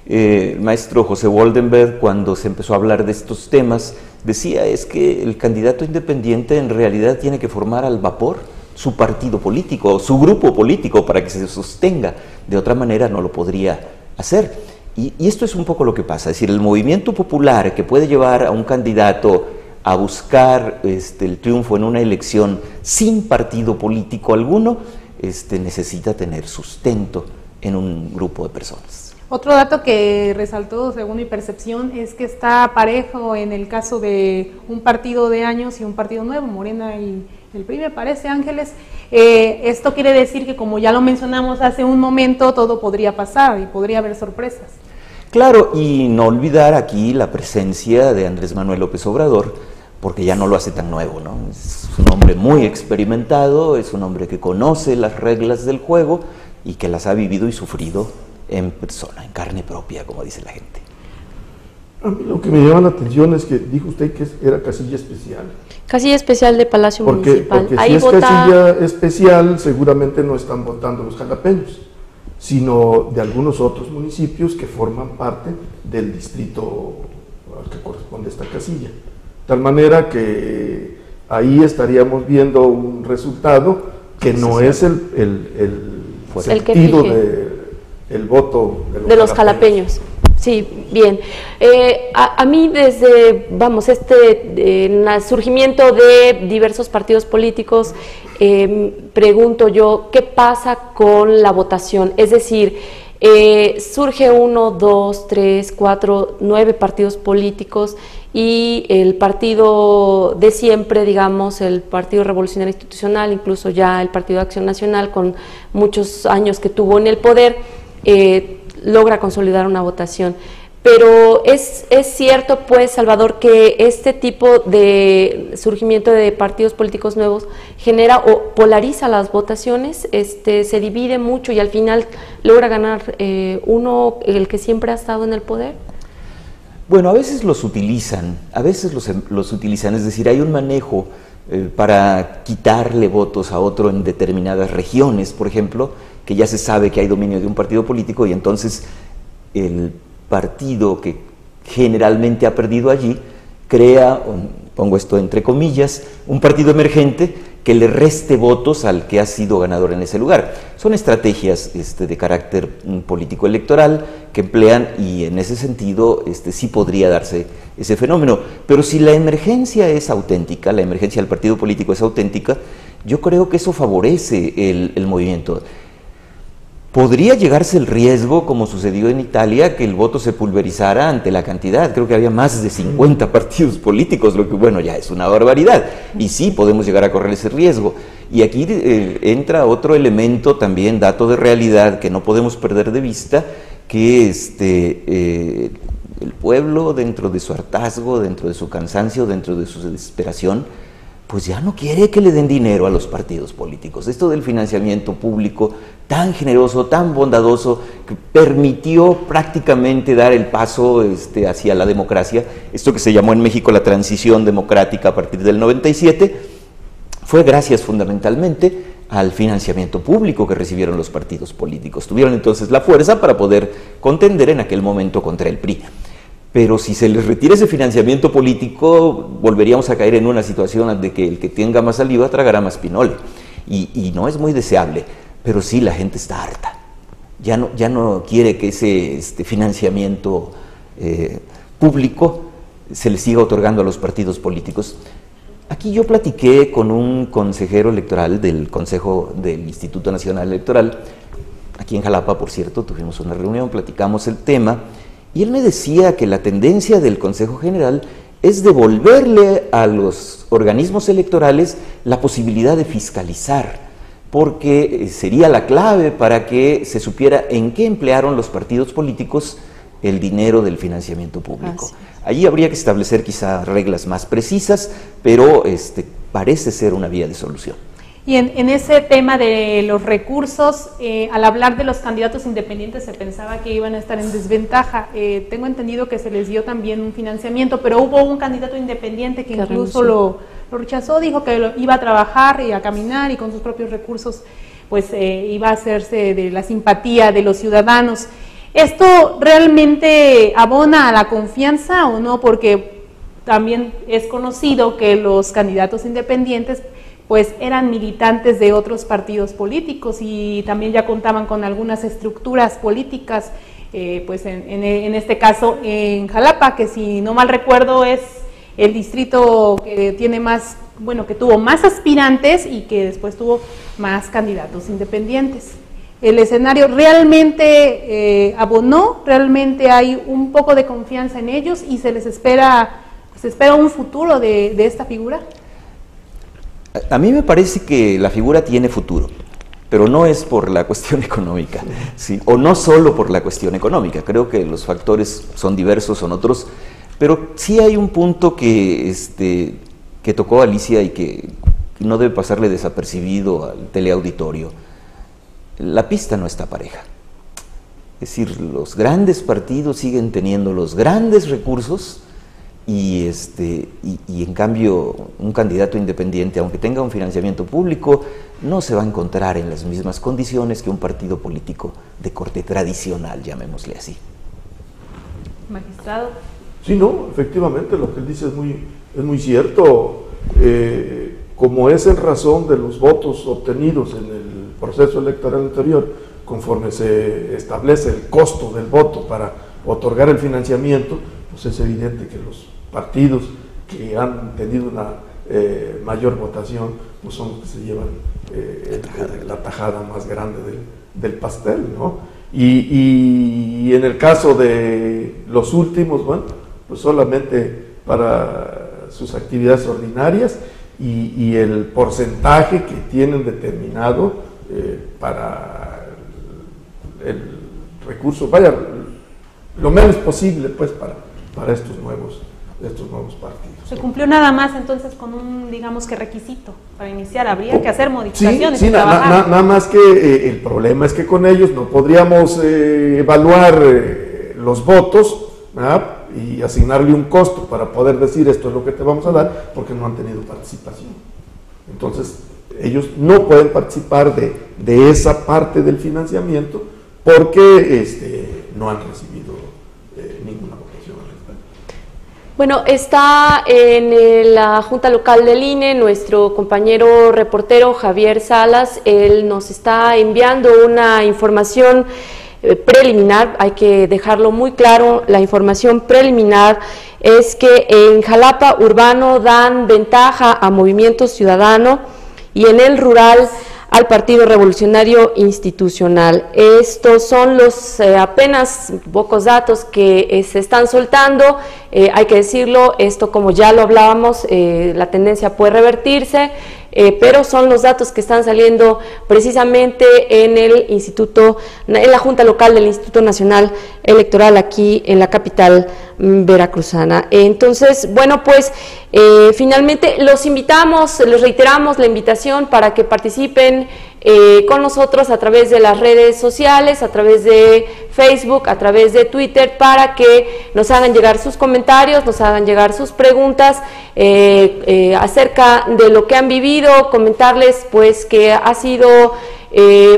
El maestro José Woldenberg, cuando se empezó a hablar de estos temas, decía es que el candidato independiente en realidad tiene que formar al vapor su partido político, su grupo político para que se sostenga, de otra manera no lo podría hacer. Y esto es un poco lo que pasa, es decir, el movimiento popular que puede llevar a un candidato a buscar el triunfo en una elección sin partido político alguno, necesita tener sustento en un grupo de personas. Otro dato que resaltó, según mi percepción, es que está parejo en el caso de un partido de años y un partido nuevo, Morena y el PRI, me parece, Ángeles. Esto quiere decir que, como ya lo mencionamos hace un momento, todo podría pasar y podría haber sorpresas. Claro, y no olvidar aquí la presencia de Andrés Manuel López Obrador, porque ya no lo hace tan nuevo, ¿no? Es un hombre muy experimentado, es un hombre que conoce las reglas del juego y que las ha vivido y sufrido en persona, en carne propia, como dice la gente. A mí lo que me llama la atención es que dijo usted que era casilla especial. Casilla especial de Palacio Municipal. Porque si es casilla especial, seguramente no están votando los jalapeños, sino de algunos otros municipios que forman parte del distrito al que corresponde esta casilla. De tal manera que ahí estaríamos viendo un resultado que no es el sentido del voto de los jalapeños. Sí, bien. A mí desde, el surgimiento de diversos partidos políticos, pregunto yo, ¿qué pasa con la votación? Es decir, surge 1, 2, 3, 4, 9 partidos políticos y el partido de siempre, digamos, el Partido Revolucionario Institucional, incluso ya el Partido de Acción Nacional, con muchos años que tuvo en el poder, logra consolidar una votación. Pero es cierto, pues, Salvador, que este tipo de surgimiento de partidos políticos nuevos genera o polariza las votaciones, se divide mucho y al final logra ganar uno, el que siempre ha estado en el poder. Bueno, a veces los utilizan, es decir, hay un manejo para quitarle votos a otro en determinadas regiones, por ejemplo, que ya se sabe que hay dominio de un partido político y entonces el partido que generalmente ha perdido allí crea, pongo esto entre comillas, un partido emergente que le reste votos al que ha sido ganador en ese lugar. Son estrategias de carácter político electoral que emplean y en ese sentido sí podría darse ese fenómeno. Pero si la emergencia es auténtica, la emergencia del partido político es auténtica, yo creo que eso favorece el movimiento. podría llegarse el riesgo, como sucedió en Italia, que el voto se pulverizara ante la cantidad. Creo que había más de 50 partidos políticos, lo que, bueno, ya es una barbaridad. Y sí, podemos llegar a correr ese riesgo. Y aquí entra otro elemento también, dato de realidad, que no podemos perder de vista, que el pueblo, dentro de su hartazgo, dentro de su cansancio, dentro de su desesperación, pues ya no quiere que le den dinero a los partidos políticos. Esto del financiamiento público tan generoso, tan bondadoso, que permitió prácticamente dar el paso hacia la democracia, esto que se llamó en México la transición democrática a partir del 97, fue gracias fundamentalmente al financiamiento público que recibieron los partidos políticos. Tuvieron entonces la fuerza para poder contender en aquel momento contra el PRI. Pero si se les retira ese financiamiento político, volveríamos a caer en una situación de que el que tenga más saliva tragará más pinole. Y no es muy deseable, pero sí la gente está harta. Ya no quiere que ese financiamiento público se le siga otorgando a los partidos políticos. Aquí yo platiqué con un consejero electoral del Consejo del Instituto Nacional Electoral, aquí en Jalapa, por cierto, tuvimos una reunión, platicamos el tema, y él me decía que la tendencia del Consejo General es devolverle a los organismos electorales la posibilidad de fiscalizar, porque sería la clave para que se supiera en qué emplearon los partidos políticos el dinero del financiamiento público. Allí habría que establecer quizá reglas más precisas, pero parece ser una vía de solución. Y en ese tema de los recursos, al hablar de los candidatos independientes se pensaba que iban a estar en desventaja. Tengo entendido que se les dio también un financiamiento, pero hubo un candidato independiente que incluso lo rechazó, dijo que iba a trabajar y a caminar y con sus propios recursos pues iba a hacerse de la simpatía de los ciudadanos. ¿Esto realmente abona a la confianza o no? Porque también es conocido que los candidatos independientes pues eran militantes de otros partidos políticos y también ya contaban con algunas estructuras políticas, pues en este caso en Jalapa, que si no mal recuerdo es el distrito que tiene más, bueno, que tuvo más aspirantes y que después tuvo más candidatos independientes. ¿El escenario realmente abonó? ¿Realmente hay un poco de confianza en ellos y se espera un futuro de esta figura? A mí me parece que la figura tiene futuro, pero no es por la cuestión económica, ¿sí? O no solo por la cuestión económica. Creo que los factores son diversos, son otros, pero sí hay un punto que tocó Alicia y que no debe pasarle desapercibido al teleauditorio. La pista no está pareja. Es decir, los grandes partidos siguen teniendo los grandes recursos y en cambio un candidato independiente, aunque tenga un financiamiento público, no se va a encontrar en las mismas condiciones que un partido político de corte tradicional, llamémosle así. Magistrado. Sí, no, efectivamente lo que él dice es muy cierto. Como es en razón de los votos obtenidos en el proceso electoral anterior, conforme se establece el costo del voto para otorgar el financiamiento, pues es evidente que los partidos que han tenido una mayor votación pues son los que se llevan la tajada más grande del pastel, ¿no? Y en el caso de los últimos, bueno, pues solamente para sus actividades ordinarias y el porcentaje que tienen determinado para el recurso, vaya, lo menos posible pues para estos nuevos partidos. Se cumplió nada más entonces con un, digamos que requisito para iniciar, habría que hacer modificaciones. Sí, nada más que el problema es que con ellos no podríamos evaluar los votos, ¿verdad? Y asignarle un costo para poder decir esto es lo que te vamos a dar, porque no han tenido participación. Entonces ellos no pueden participar de esa parte del financiamiento porque no han recibido ninguna votación al respecto. Bueno, está en la Junta Local del INE nuestro compañero reportero Javier Salas. Él nos está enviando una información preliminar, hay que dejarlo muy claro. La información preliminar es que en Jalapa urbano dan ventaja a Movimiento Ciudadano y en el rural al Partido Revolucionario Institucional. Estos son los apenas pocos datos que se están soltando. Hay que decirlo, esto como ya lo hablábamos, la tendencia puede revertirse, pero son los datos que están saliendo precisamente en el instituto, en la Junta Local del Instituto Nacional Electoral aquí en la capital veracruzana. Entonces, bueno, pues finalmente los invitamos, les reiteramos la invitación para que participen con nosotros a través de las redes sociales, a través de Facebook, a través de Twitter, para que nos hagan llegar sus comentarios, nos hagan llegar sus preguntas acerca de lo que han vivido, comentarles pues que ha sido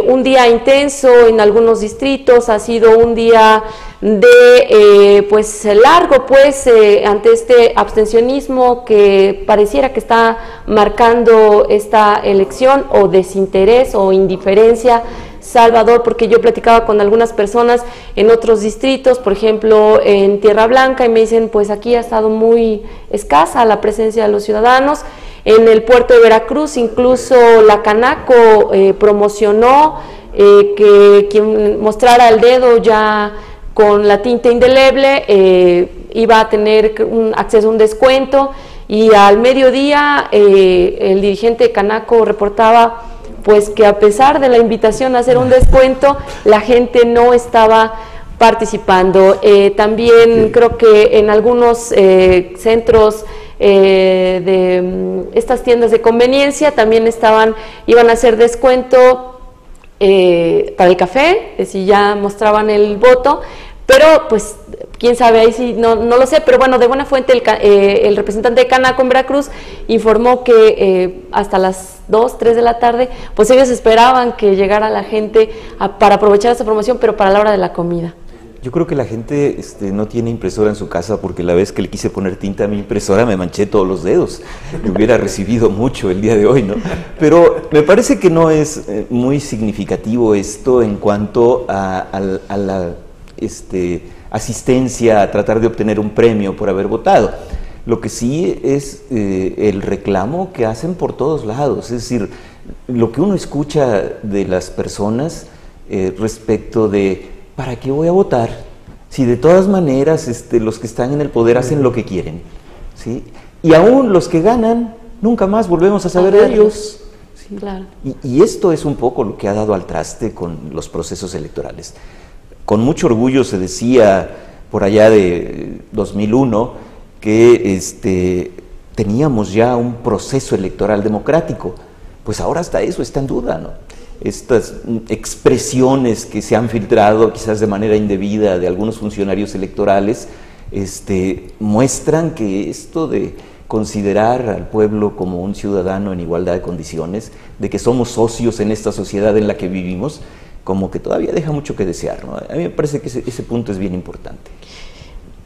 un día intenso en algunos distritos, ha sido un día de pues largo pues ante este abstencionismo que pareciera que está marcando esta elección, o desinterés o indiferencia, Salvador, porque yo platicaba con algunas personas en otros distritos, por ejemplo en Tierra Blanca, y me dicen pues aquí ha estado muy escasa la presencia de los ciudadanos. En el puerto de Veracruz incluso la Canaco promocionó que quien mostrara el dedo ya con la tinta indeleble iba a tener acceso a un descuento, y al mediodía el dirigente de Canaco reportaba pues que a pesar de la invitación a hacer un descuento, la gente no estaba participando. También creo que en algunos centros de estas tiendas de conveniencia también iban a hacer descuento para el café, si ya mostraban el voto, pero pues quién sabe, ahí sí no lo sé, pero bueno, de buena fuente el representante de Canaco en Veracruz informó que hasta las 2, 3 de la tarde, pues ellos esperaban que llegara la gente para aprovechar esta promoción, pero para la hora de la comida. Yo creo que la gente no tiene impresora en su casa, porque la vez que le quise poner tinta a mi impresora me manché todos los dedos. Me hubiera recibido mucho el día de hoy, ¿no? Pero me parece que no es muy significativo esto en cuanto a la asistencia a tratar de obtener un premio por haber votado. Lo que sí es el reclamo que hacen por todos lados, es decir, lo que uno escucha de las personas respecto de ¿para qué voy a votar? Si de todas maneras los que están en el poder hacen lo que quieren, ¿sí? Y aún los que ganan, nunca más volvemos a saber de ellos. ¿Sí? Claro. Y esto es un poco lo que ha dado al traste con los procesos electorales. Con mucho orgullo se decía por allá de 2001 que teníamos ya un proceso electoral democrático. Pues ahora hasta eso está en duda, ¿no? Estas expresiones que se han filtrado quizás de manera indebida de algunos funcionarios electorales muestran que esto de considerar al pueblo como un ciudadano en igualdad de condiciones, de que somos socios en esta sociedad en la que vivimos, como que todavía deja mucho que desear, ¿no? A mí me parece que ese punto es bien importante.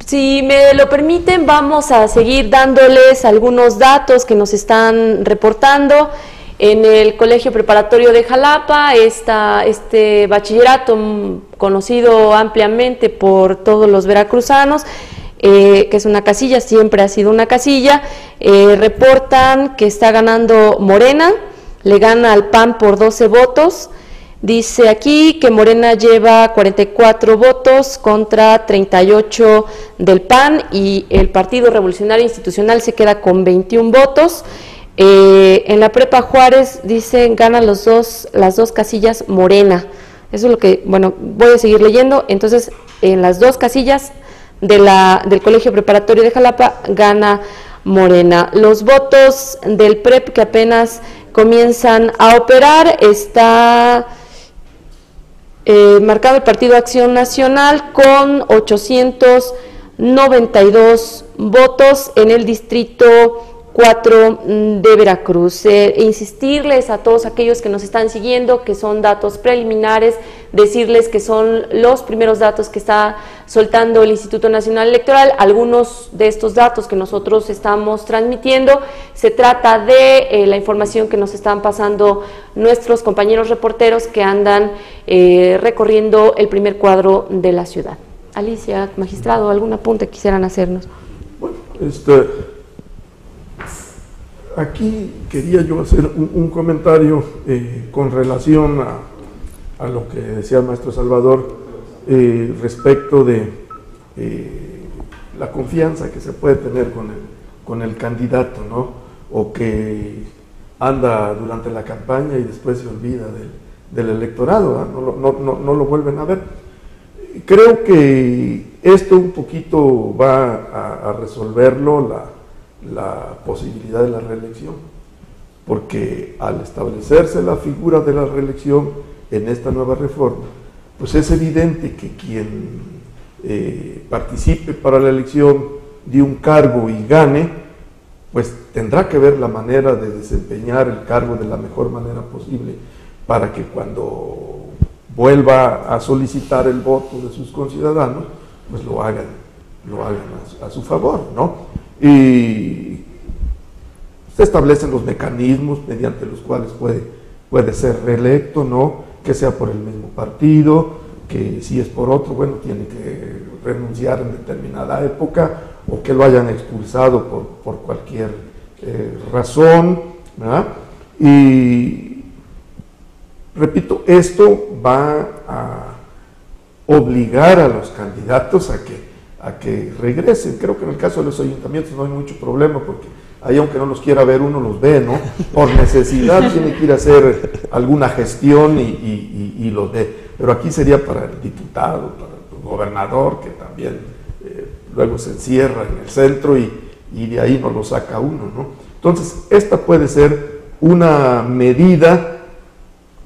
Si me lo permiten, vamos a seguir dándoles algunos datos que nos están reportando. En el Colegio Preparatorio de Jalapa, este bachillerato conocido ampliamente por todos los veracruzanos, que es una casilla, siempre ha sido una casilla, reportan que está ganando Morena, le gana al PAN por 12 votos. Dice aquí que Morena lleva 44 votos contra 38 del PAN, y el Partido Revolucionario Institucional se queda con 21 votos. En la Prepa Juárez dicen ganan las dos casillas Morena. Eso es lo que, bueno, voy a seguir leyendo. Entonces, en las dos casillas del Colegio Preparatorio de Jalapa gana Morena. Los votos del PREP que apenas comienzan a operar, está marcado el Partido Acción Nacional con 892 votos en el distrito 4 de Veracruz. Insistirles a todos aquellos que nos están siguiendo que son datos preliminares, decirles que son los primeros datos que está soltando el Instituto Nacional Electoral. Algunos de estos datos que nosotros estamos transmitiendo, se trata de la información que nos están pasando nuestros compañeros reporteros que andan recorriendo el primer cuadro de la ciudad. Alicia, magistrado, ¿algún apunte quisieran hacernos? Bueno, Aquí quería yo hacer un comentario con relación a lo que decía el maestro Salvador respecto de la confianza que se puede tener con el candidato, ¿no? O que anda durante la campaña y después se olvida del electorado, no lo vuelven a ver. Creo que esto un poquito va a resolverlo la posibilidad de la reelección, porque al establecerse la figura de la reelección en esta nueva reforma, pues es evidente que quien participe para la elección de un cargo y gane, pues tendrá que ver la manera de desempeñar el cargo de la mejor manera posible para que cuando vuelva a solicitar el voto de sus conciudadanos, pues lo hagan a su favor, ¿no? Y se establecen los mecanismos mediante los cuales puede ser reelecto, ¿no? Que sea por el mismo partido, que si es por otro, bueno, tiene que renunciar en determinada época, o que lo hayan expulsado por cualquier razón, ¿verdad? Y repito, esto va a obligar a los candidatos a que regresen. Creo que en el caso de los ayuntamientos no hay mucho problema, porque ahí, aunque no los quiera ver, uno los ve, ¿no? Por necesidad tiene que ir a hacer alguna gestión y los ve. Pero aquí sería para el diputado, para el gobernador, que también luego se encierra en el centro y de ahí no lo saca uno, ¿no? Entonces, esta puede ser una medida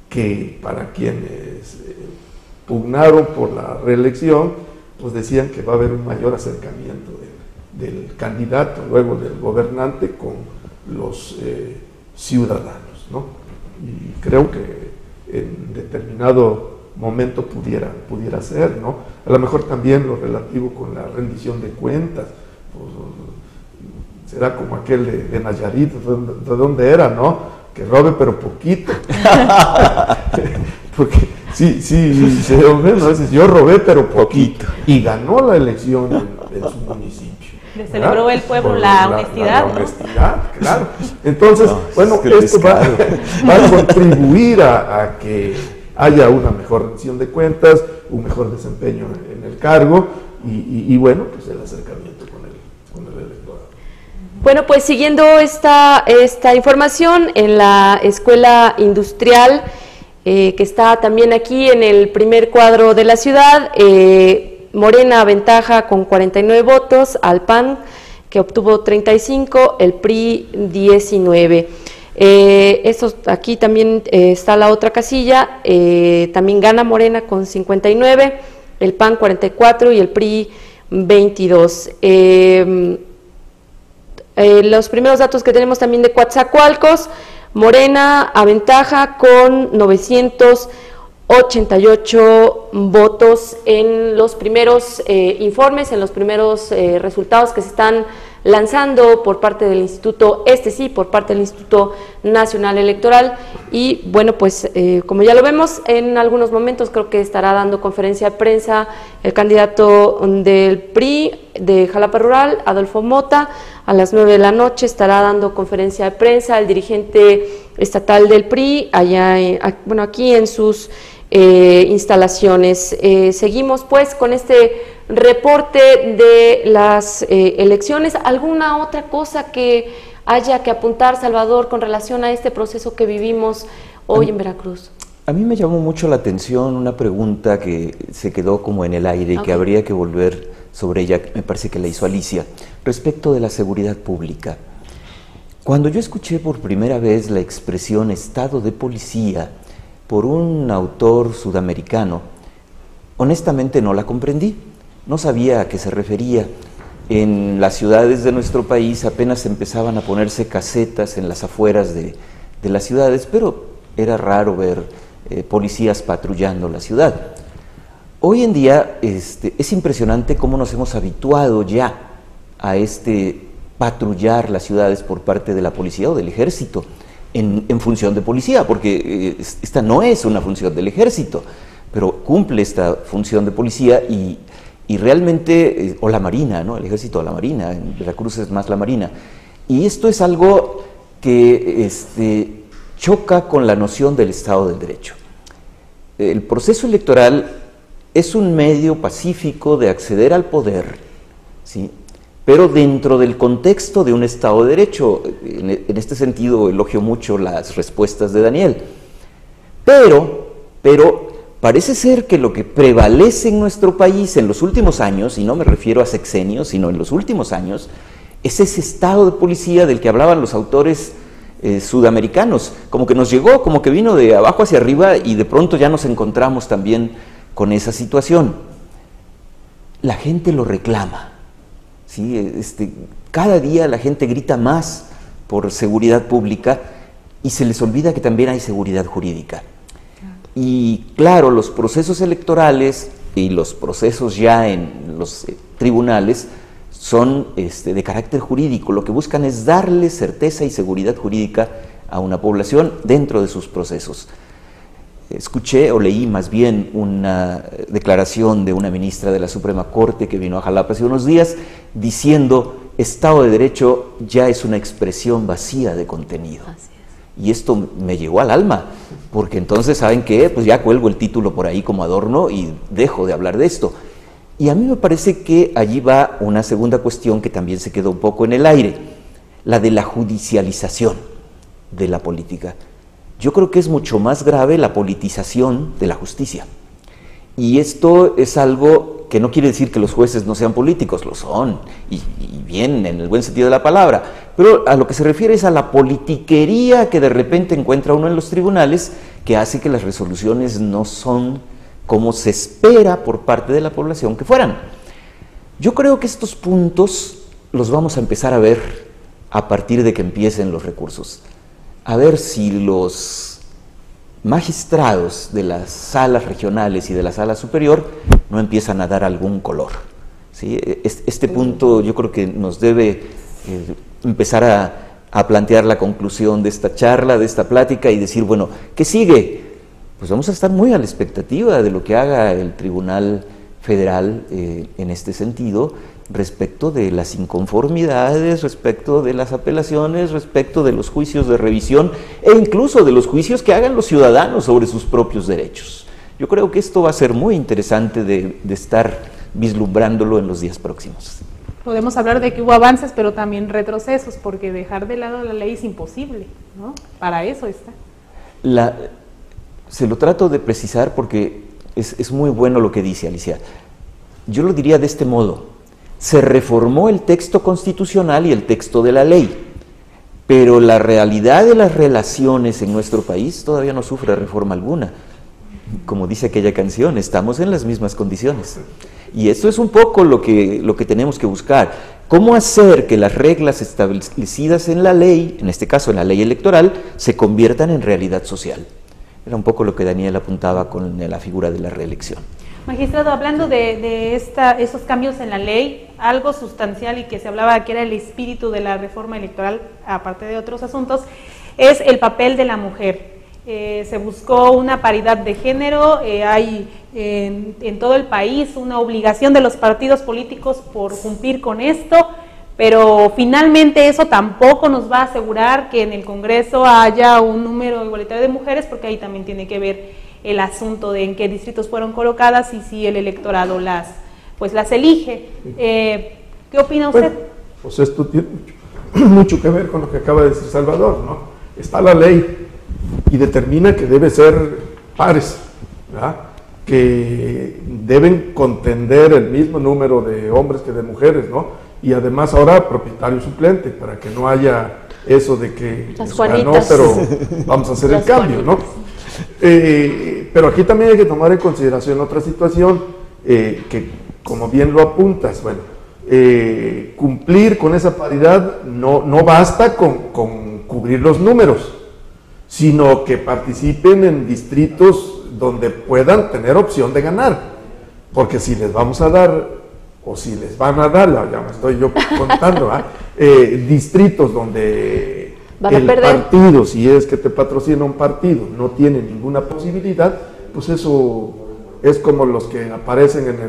que para quienes pugnaron por la reelección, pues decían que va a haber un mayor acercamiento del candidato, luego del gobernante, con los ciudadanos, ¿no? Y creo que en determinado momento pudiera ser, ¿no? A lo mejor también lo relativo con la rendición de cuentas, pues, será como aquel de Nayarit, de dónde era, ¿no? Que robe pero poquito. Porque sí, a veces yo robé pero poquito. Y ganó la elección en su municipio. Le celebró el pueblo la honestidad. La honestidad, claro. Entonces, no, bueno, esto va a contribuir a que haya una mejor rendición de cuentas, un mejor desempeño en el cargo y bueno, pues el acercamiento con el electorado. Bueno, pues siguiendo esta información, en la Escuela Industrial, que está también aquí en el primer cuadro de la ciudad, Morena aventaja con 49 votos al PAN, que obtuvo 35, el PRI 19. Aquí también está la otra casilla, también gana Morena con 59, el PAN 44 y el PRI 22. Los primeros datos que tenemos también de Coatzacoalcos: Morena aventaja con 988 votos en los primeros informes, en los primeros resultados que se están lanzando por parte del Instituto, por parte del Instituto Nacional Electoral. Y bueno, pues como ya lo vemos, en algunos momentos creo que estará dando conferencia de prensa el candidato del PRI de Jalapa Rural, Adolfo Mota. A las 9 de la noche estará dando conferencia de prensa el dirigente estatal del PRI, aquí en sus instalaciones. Seguimos pues con este reporte de las elecciones. ¿Alguna otra cosa que haya que apuntar, Salvador, con relación a este proceso que vivimos hoy en Veracruz? A mí me llamó mucho la atención una pregunta que se quedó como en el aire y que habría que volver sobre ella, me parece que la hizo Alicia, respecto de la seguridad pública. Cuando yo escuché por primera vez la expresión estado de policía por un autor sudamericano, honestamente no la comprendí, no sabía a qué se refería. En las ciudades de nuestro país apenas empezaban a ponerse casetas en las afueras de las ciudades, pero era raro ver policías patrullando la ciudad. Hoy en día es impresionante cómo nos hemos habituado ya a patrullar las ciudades por parte de la policía o del ejército en función de policía, porque esta no es una función del ejército, pero cumple esta función de policía y realmente, o la marina, ¿no? El ejército o la marina, en Veracruz es más la marina, y esto es algo que choca con la noción del Estado del Derecho. El proceso electoral es un medio pacífico de acceder al poder, ¿sí?, pero dentro del contexto de un Estado de Derecho. En este sentido elogio mucho las respuestas de Daniel. Pero parece ser que lo que prevalece en nuestro país en los últimos años, y no me refiero a sexenios, sino en los últimos años, es ese estado de policía del que hablaban los autores sudamericanos, como que nos llegó, como que vino de abajo hacia arriba y de pronto ya nos encontramos también con esa situación. La gente lo reclama, ¿sí? Cada día la gente grita más por seguridad pública y se les olvida que también hay seguridad jurídica. Y claro, los procesos electorales y los procesos ya en los tribunales son de carácter jurídico. Lo que buscan es darle certeza y seguridad jurídica a una población dentro de sus procesos. Escuché o leí más bien una declaración de una ministra de la Suprema Corte que vino a Jalapa hace unos días diciendo: Estado de Derecho ya es una expresión vacía de contenido. Y esto me llegó al alma, porque entonces, ¿saben qué? Pues ya cuelgo el título por ahí como adorno y dejo de hablar de esto. Y a mí me parece que allí va una segunda cuestión que también se quedó un poco en el aire, la de la judicialización de la política. Yo creo que es mucho más grave la politización de la justicia. Y esto es algo que no quiere decir que los jueces no sean políticos, lo son, y bien, en el buen sentido de la palabra, pero a lo que se refiere es a la politiquería que de repente encuentra uno en los tribunales, que hace que las resoluciones no son como se espera por parte de la población que fueran. Yo creo que estos puntos los vamos a empezar a ver a partir de que empiecen los recursos. A ver si los magistrados de las salas regionales y de la sala superior no empiezan a dar algún color, ¿sí? Este punto yo creo que nos debe empezar a plantear la conclusión de esta charla, de esta plática, y decir, bueno, ¿qué sigue? Pues vamos a estar muy a la expectativa de lo que haga el Tribunal Federal en este sentido, respecto de las inconformidades, respecto de las apelaciones, respecto de los juicios de revisión e incluso de los juicios que hagan los ciudadanos sobre sus propios derechos. Yo creo que esto va a ser muy interesante de estar vislumbrándolo en los días próximos. Podemos hablar de que hubo avances, pero también retrocesos, porque dejar de lado la ley es imposible, ¿no? Para eso está. Se lo trato de precisar porque es muy bueno lo que dice Alicia. Yo lo diría de este modo: se reformó el texto constitucional y el texto de la ley, pero la realidad de las relaciones en nuestro país todavía no sufre reforma alguna. Como dice aquella canción, estamos en las mismas condiciones. Y esto es un poco lo que tenemos que buscar. ¿Cómo hacer que las reglas establecidas en la ley, en este caso en la ley electoral, se conviertan en realidad social? Era un poco lo que Daniel apuntaba con la figura de la reelección. Magistrado, hablando de esos cambios en la ley, algo sustancial y que se hablaba que era el espíritu de la reforma electoral, aparte de otros asuntos, es el papel de la mujer. Se buscó una paridad de género, hay en todo el país una obligación de los partidos políticos por cumplir con esto, pero finalmente eso tampoco nos va a asegurar que en el Congreso haya un número igualitario de mujeres, porque ahí también tiene que ver el asunto de en qué distritos fueron colocadas y si el electorado las elige. ¿Qué opina usted? Bueno, pues esto tiene mucho que ver con lo que acaba de decir Salvador, ¿no? Está la ley y determina que debe ser pares, ¿verdad? Que deben contender el mismo número de hombres que de mujeres, ¿no? Y además ahora propietario suplente, para que no haya eso de que las ganó, pero vamos a hacer el cambio, ¿no? Pero aquí también hay que tomar en consideración otra situación que, como bien lo apuntas, bueno, cumplir con esa paridad no basta con cubrir los números, sino que participen en distritos donde puedan tener opción de ganar, porque si les vamos a dar, o si les van a dar, ya me estoy yo contando, distritos donde el partido, si es que te patrocina un partido, no tiene ninguna posibilidad, pues eso es como los que aparecen en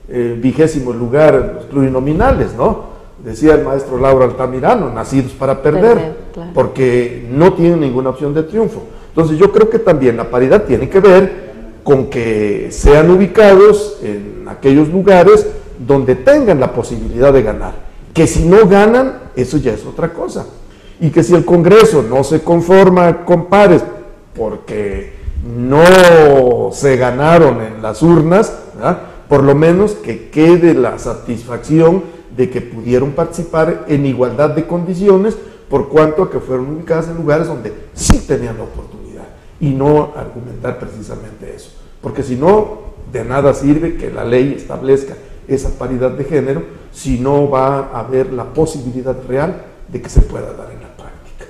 el 20º lugar, los plurinominales, ¿no? decía el maestro Lauro Altamirano, nacidos para perder, claro, porque no tienen ninguna opción de triunfo. Entonces yo creo que también la paridad tiene que ver con que sean ubicados en aquellos lugares donde tengan la posibilidad de ganar. Que si no ganan, eso ya es otra cosa. Y que si el Congreso no se conforma con pares porque no se ganaron en las urnas, ¿verdad?, por lo menos que quede la satisfacción de que pudieron participar en igualdad de condiciones, por cuanto a que fueron ubicadas en lugares donde sí tenían la oportunidad, y no argumentar precisamente eso, porque si no, de nada sirve que la ley establezca esa paridad de género si no va a haber la posibilidad real de que se pueda dar en la práctica.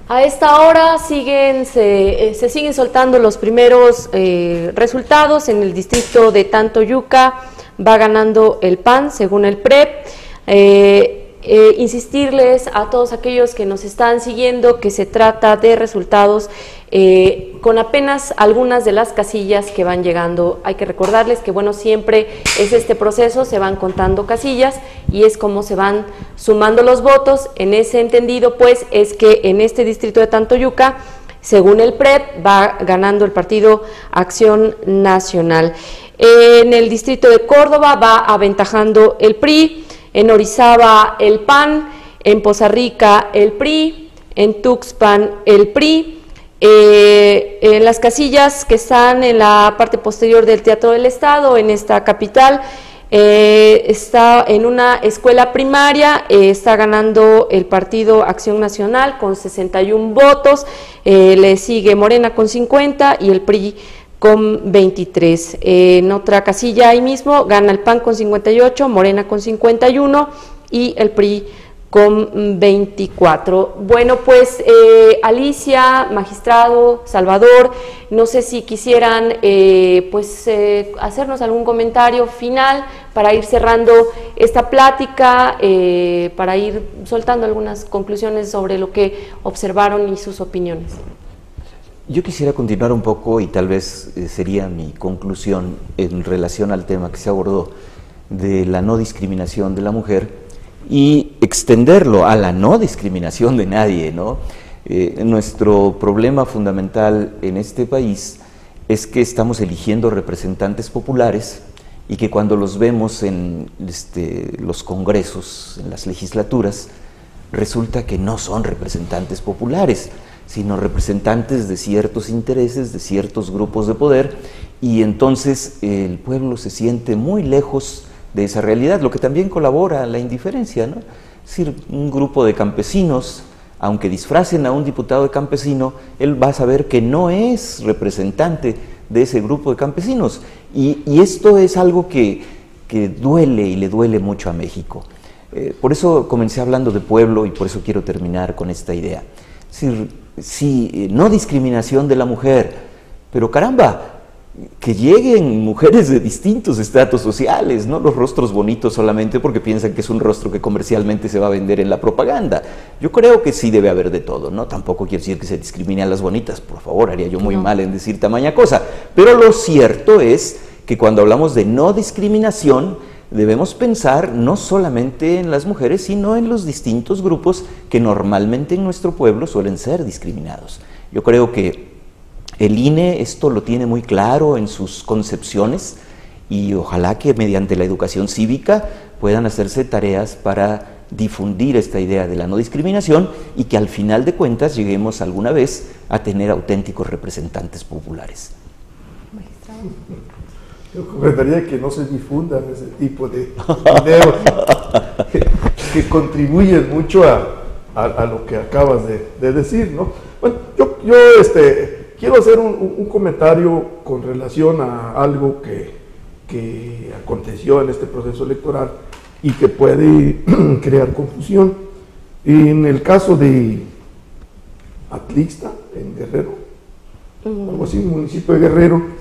A esta hora se siguen soltando los primeros resultados. En el distrito de Tantoyuca va ganando el PAN según el PREP. Insistirles a todos aquellos que nos están siguiendo que se trata de resultados con apenas algunas de las casillas que van llegando. Hay que recordarles que, bueno, siempre es este proceso, se van contando casillas y es como se van sumando los votos. En ese entendido, pues, es que en este distrito de Tantoyuca, según el PREP, va ganando el partido Acción Nacional. En el distrito de Córdoba va aventajando el PRI, en Orizaba el PAN, en Poza Rica el PRI, en Tuxpan el PRI. En las casillas que están en la parte posterior del Teatro del Estado, en esta capital, está en una escuela primaria, está ganando el partido Acción Nacional con 61 votos, le sigue Morena con 50 y el PRI con 23. En otra casilla ahí mismo gana el PAN con 58, Morena con 51 y el PRI con 24. Bueno, pues Alicia, magistrado, Salvador, no sé si quisieran hacernos algún comentario final para ir cerrando esta plática, para ir soltando algunas conclusiones sobre lo que observaron y sus opiniones. Yo quisiera continuar un poco y tal vez sería mi conclusión en relación al tema que se abordó de la no discriminación de la mujer y extenderlo a la no discriminación de nadie, ¿no? Nuestro problema fundamental en este país es que estamos eligiendo representantes populares y que cuando los vemos en los congresos, en las legislaturas, resulta que no son representantes populares, sino representantes de ciertos intereses, de ciertos grupos de poder, y entonces el pueblo se siente muy lejos de esa realidad, lo que también colabora a la indiferencia, ¿no? Es decir, un grupo de campesinos, aunque disfracen a un diputado de campesino, él va a saber que no es representante de ese grupo de campesinos, y esto es algo que duele y le duele mucho a México. Por eso comencé hablando de pueblo y por eso quiero terminar con esta idea. Es decir, sí, no discriminación de la mujer, pero caramba, que lleguen mujeres de distintos estratos sociales, no los rostros bonitos solamente porque piensan que es un rostro que comercialmente se va a vender en la propaganda. Yo creo que sí debe haber de todo, ¿no? Tampoco quiero decir que se discrimine a las bonitas, por favor, haría yo muy mal en decir tamaña cosa, pero lo cierto es que cuando hablamos de no discriminación, debemos pensar no solamente en las mujeres, sino en los distintos grupos que normalmente en nuestro pueblo suelen ser discriminados. Yo creo que el INE esto lo tiene muy claro en sus concepciones y ojalá que mediante la educación cívica puedan hacerse tareas para difundir esta idea de la no discriminación y que al final de cuentas lleguemos alguna vez a tener auténticos representantes populares. Yo recomendaría que no se difundan ese tipo de videos que contribuyen mucho a lo que acabas de decir, ¿no? Bueno, yo quiero hacer un comentario con relación a algo que aconteció en este proceso electoral y que puede crear confusión. En el caso de Atlixta, en Guerrero, algo así, municipio de Guerrero,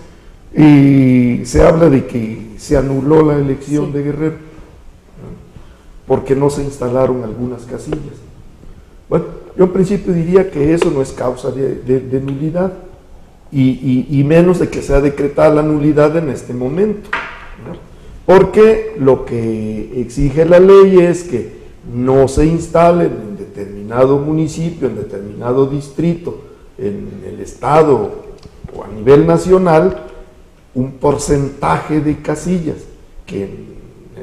y se habla de que se anuló la elección de Guerrero, ¿no? Porque no se instalaron algunas casillas. Bueno, yo en principio diría que eso no es causa de nulidad, y menos de que sea decretada la nulidad en este momento, ¿no? porque lo que exige la ley es que no se instalen en determinado municipio, en determinado distrito, en el estado o a nivel nacional, un porcentaje de casillas, que en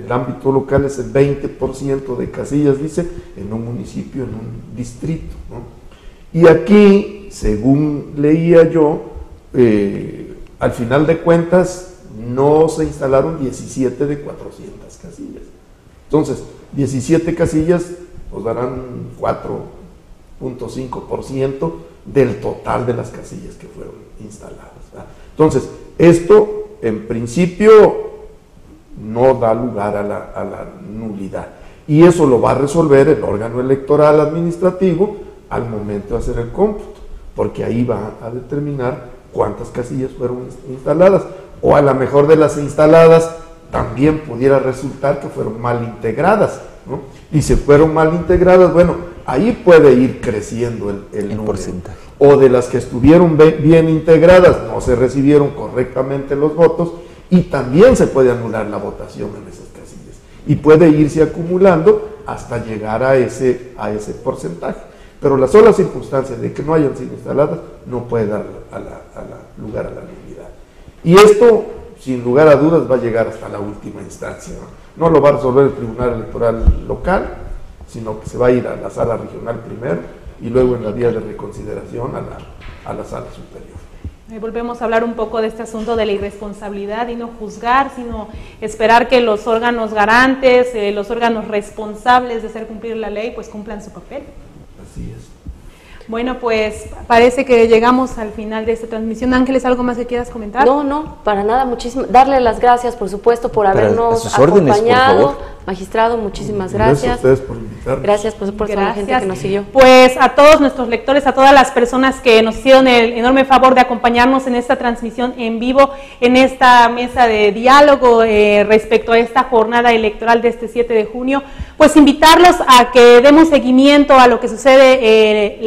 el ámbito local es el 20% de casillas, dice, en un municipio, en un distrito, ¿no? Y aquí, según leía yo, al final de cuentas, no se instalaron 17 de 400 casillas. Entonces, 17 casillas nos darán 4.5% del total de las casillas que fueron instaladas, ¿verdad? Entonces, esto en principio no da lugar a la nulidad. Y eso lo va a resolver el órgano electoral administrativo al momento de hacer el cómputo, porque ahí va a determinar cuántas casillas fueron instaladas, o a lo mejor de las instaladas también pudiera resultar que fueron mal integradas, ¿no? Y si fueron mal integradas, bueno, ahí puede ir creciendo el número. Porcentaje. O de las que estuvieron bien integradas, no se recibieron correctamente los votos, y también se puede anular la votación en esas casillas. Y puede irse acumulando hasta llegar a ese porcentaje. Pero la sola circunstancia de que no hayan sido instaladas no puede dar lugar a la nulidad. Y esto, sin lugar a dudas, va a llegar hasta la última instancia, ¿no? No lo va a resolver el Tribunal Electoral local, sino que se va a ir a la sala regional primero y luego en la vía de reconsideración a la sala superior. Volvemos a hablar un poco de este asunto de la irresponsabilidad y no juzgar, sino esperar que los órganos garantes, los órganos responsables de hacer cumplir la ley, pues cumplan su papel. Así es. Bueno, pues parece que llegamos al final de esta transmisión. Ángeles, ¿algo más que quieras comentar? No, para nada, darle las gracias, por supuesto, por habernos acompañado. Por favor. Magistrado, muchísimas gracias. Gracias a ustedes por invitarnos. Gracias por toda la gente que nos siguió. Pues a todos nuestros lectores, a todas las personas que nos hicieron el enorme favor de acompañarnos en esta transmisión en vivo, en esta mesa de diálogo respecto a esta jornada electoral de este 7 de junio, pues invitarlos a que demos seguimiento a lo que sucede.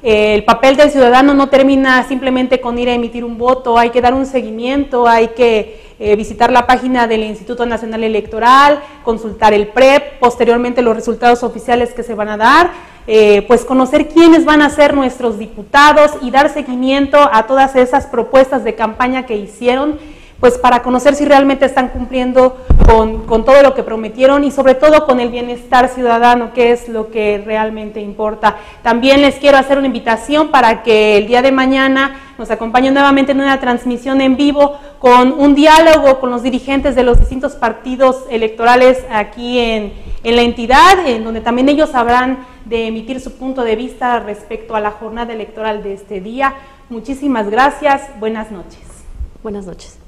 El papel del ciudadano no termina simplemente con ir a emitir un voto, hay que dar un seguimiento, hay que visitar la página del Instituto Nacional Electoral, consultar el PREP, posteriormente los resultados oficiales que se van a dar, pues conocer quiénes van a ser nuestros diputados y dar seguimiento a todas esas propuestas de campaña que hicieron, pues para conocer si realmente están cumpliendo con todo lo que prometieron y sobre todo con el bienestar ciudadano, que es lo que realmente importa. También les quiero hacer una invitación para que el día de mañana nos acompañen nuevamente en una transmisión en vivo con un diálogo con los dirigentes de los distintos partidos electorales aquí en la entidad, en donde también ellos habrán de emitir su punto de vista respecto a la jornada electoral de este día. Muchísimas gracias, buenas noches. Buenas noches.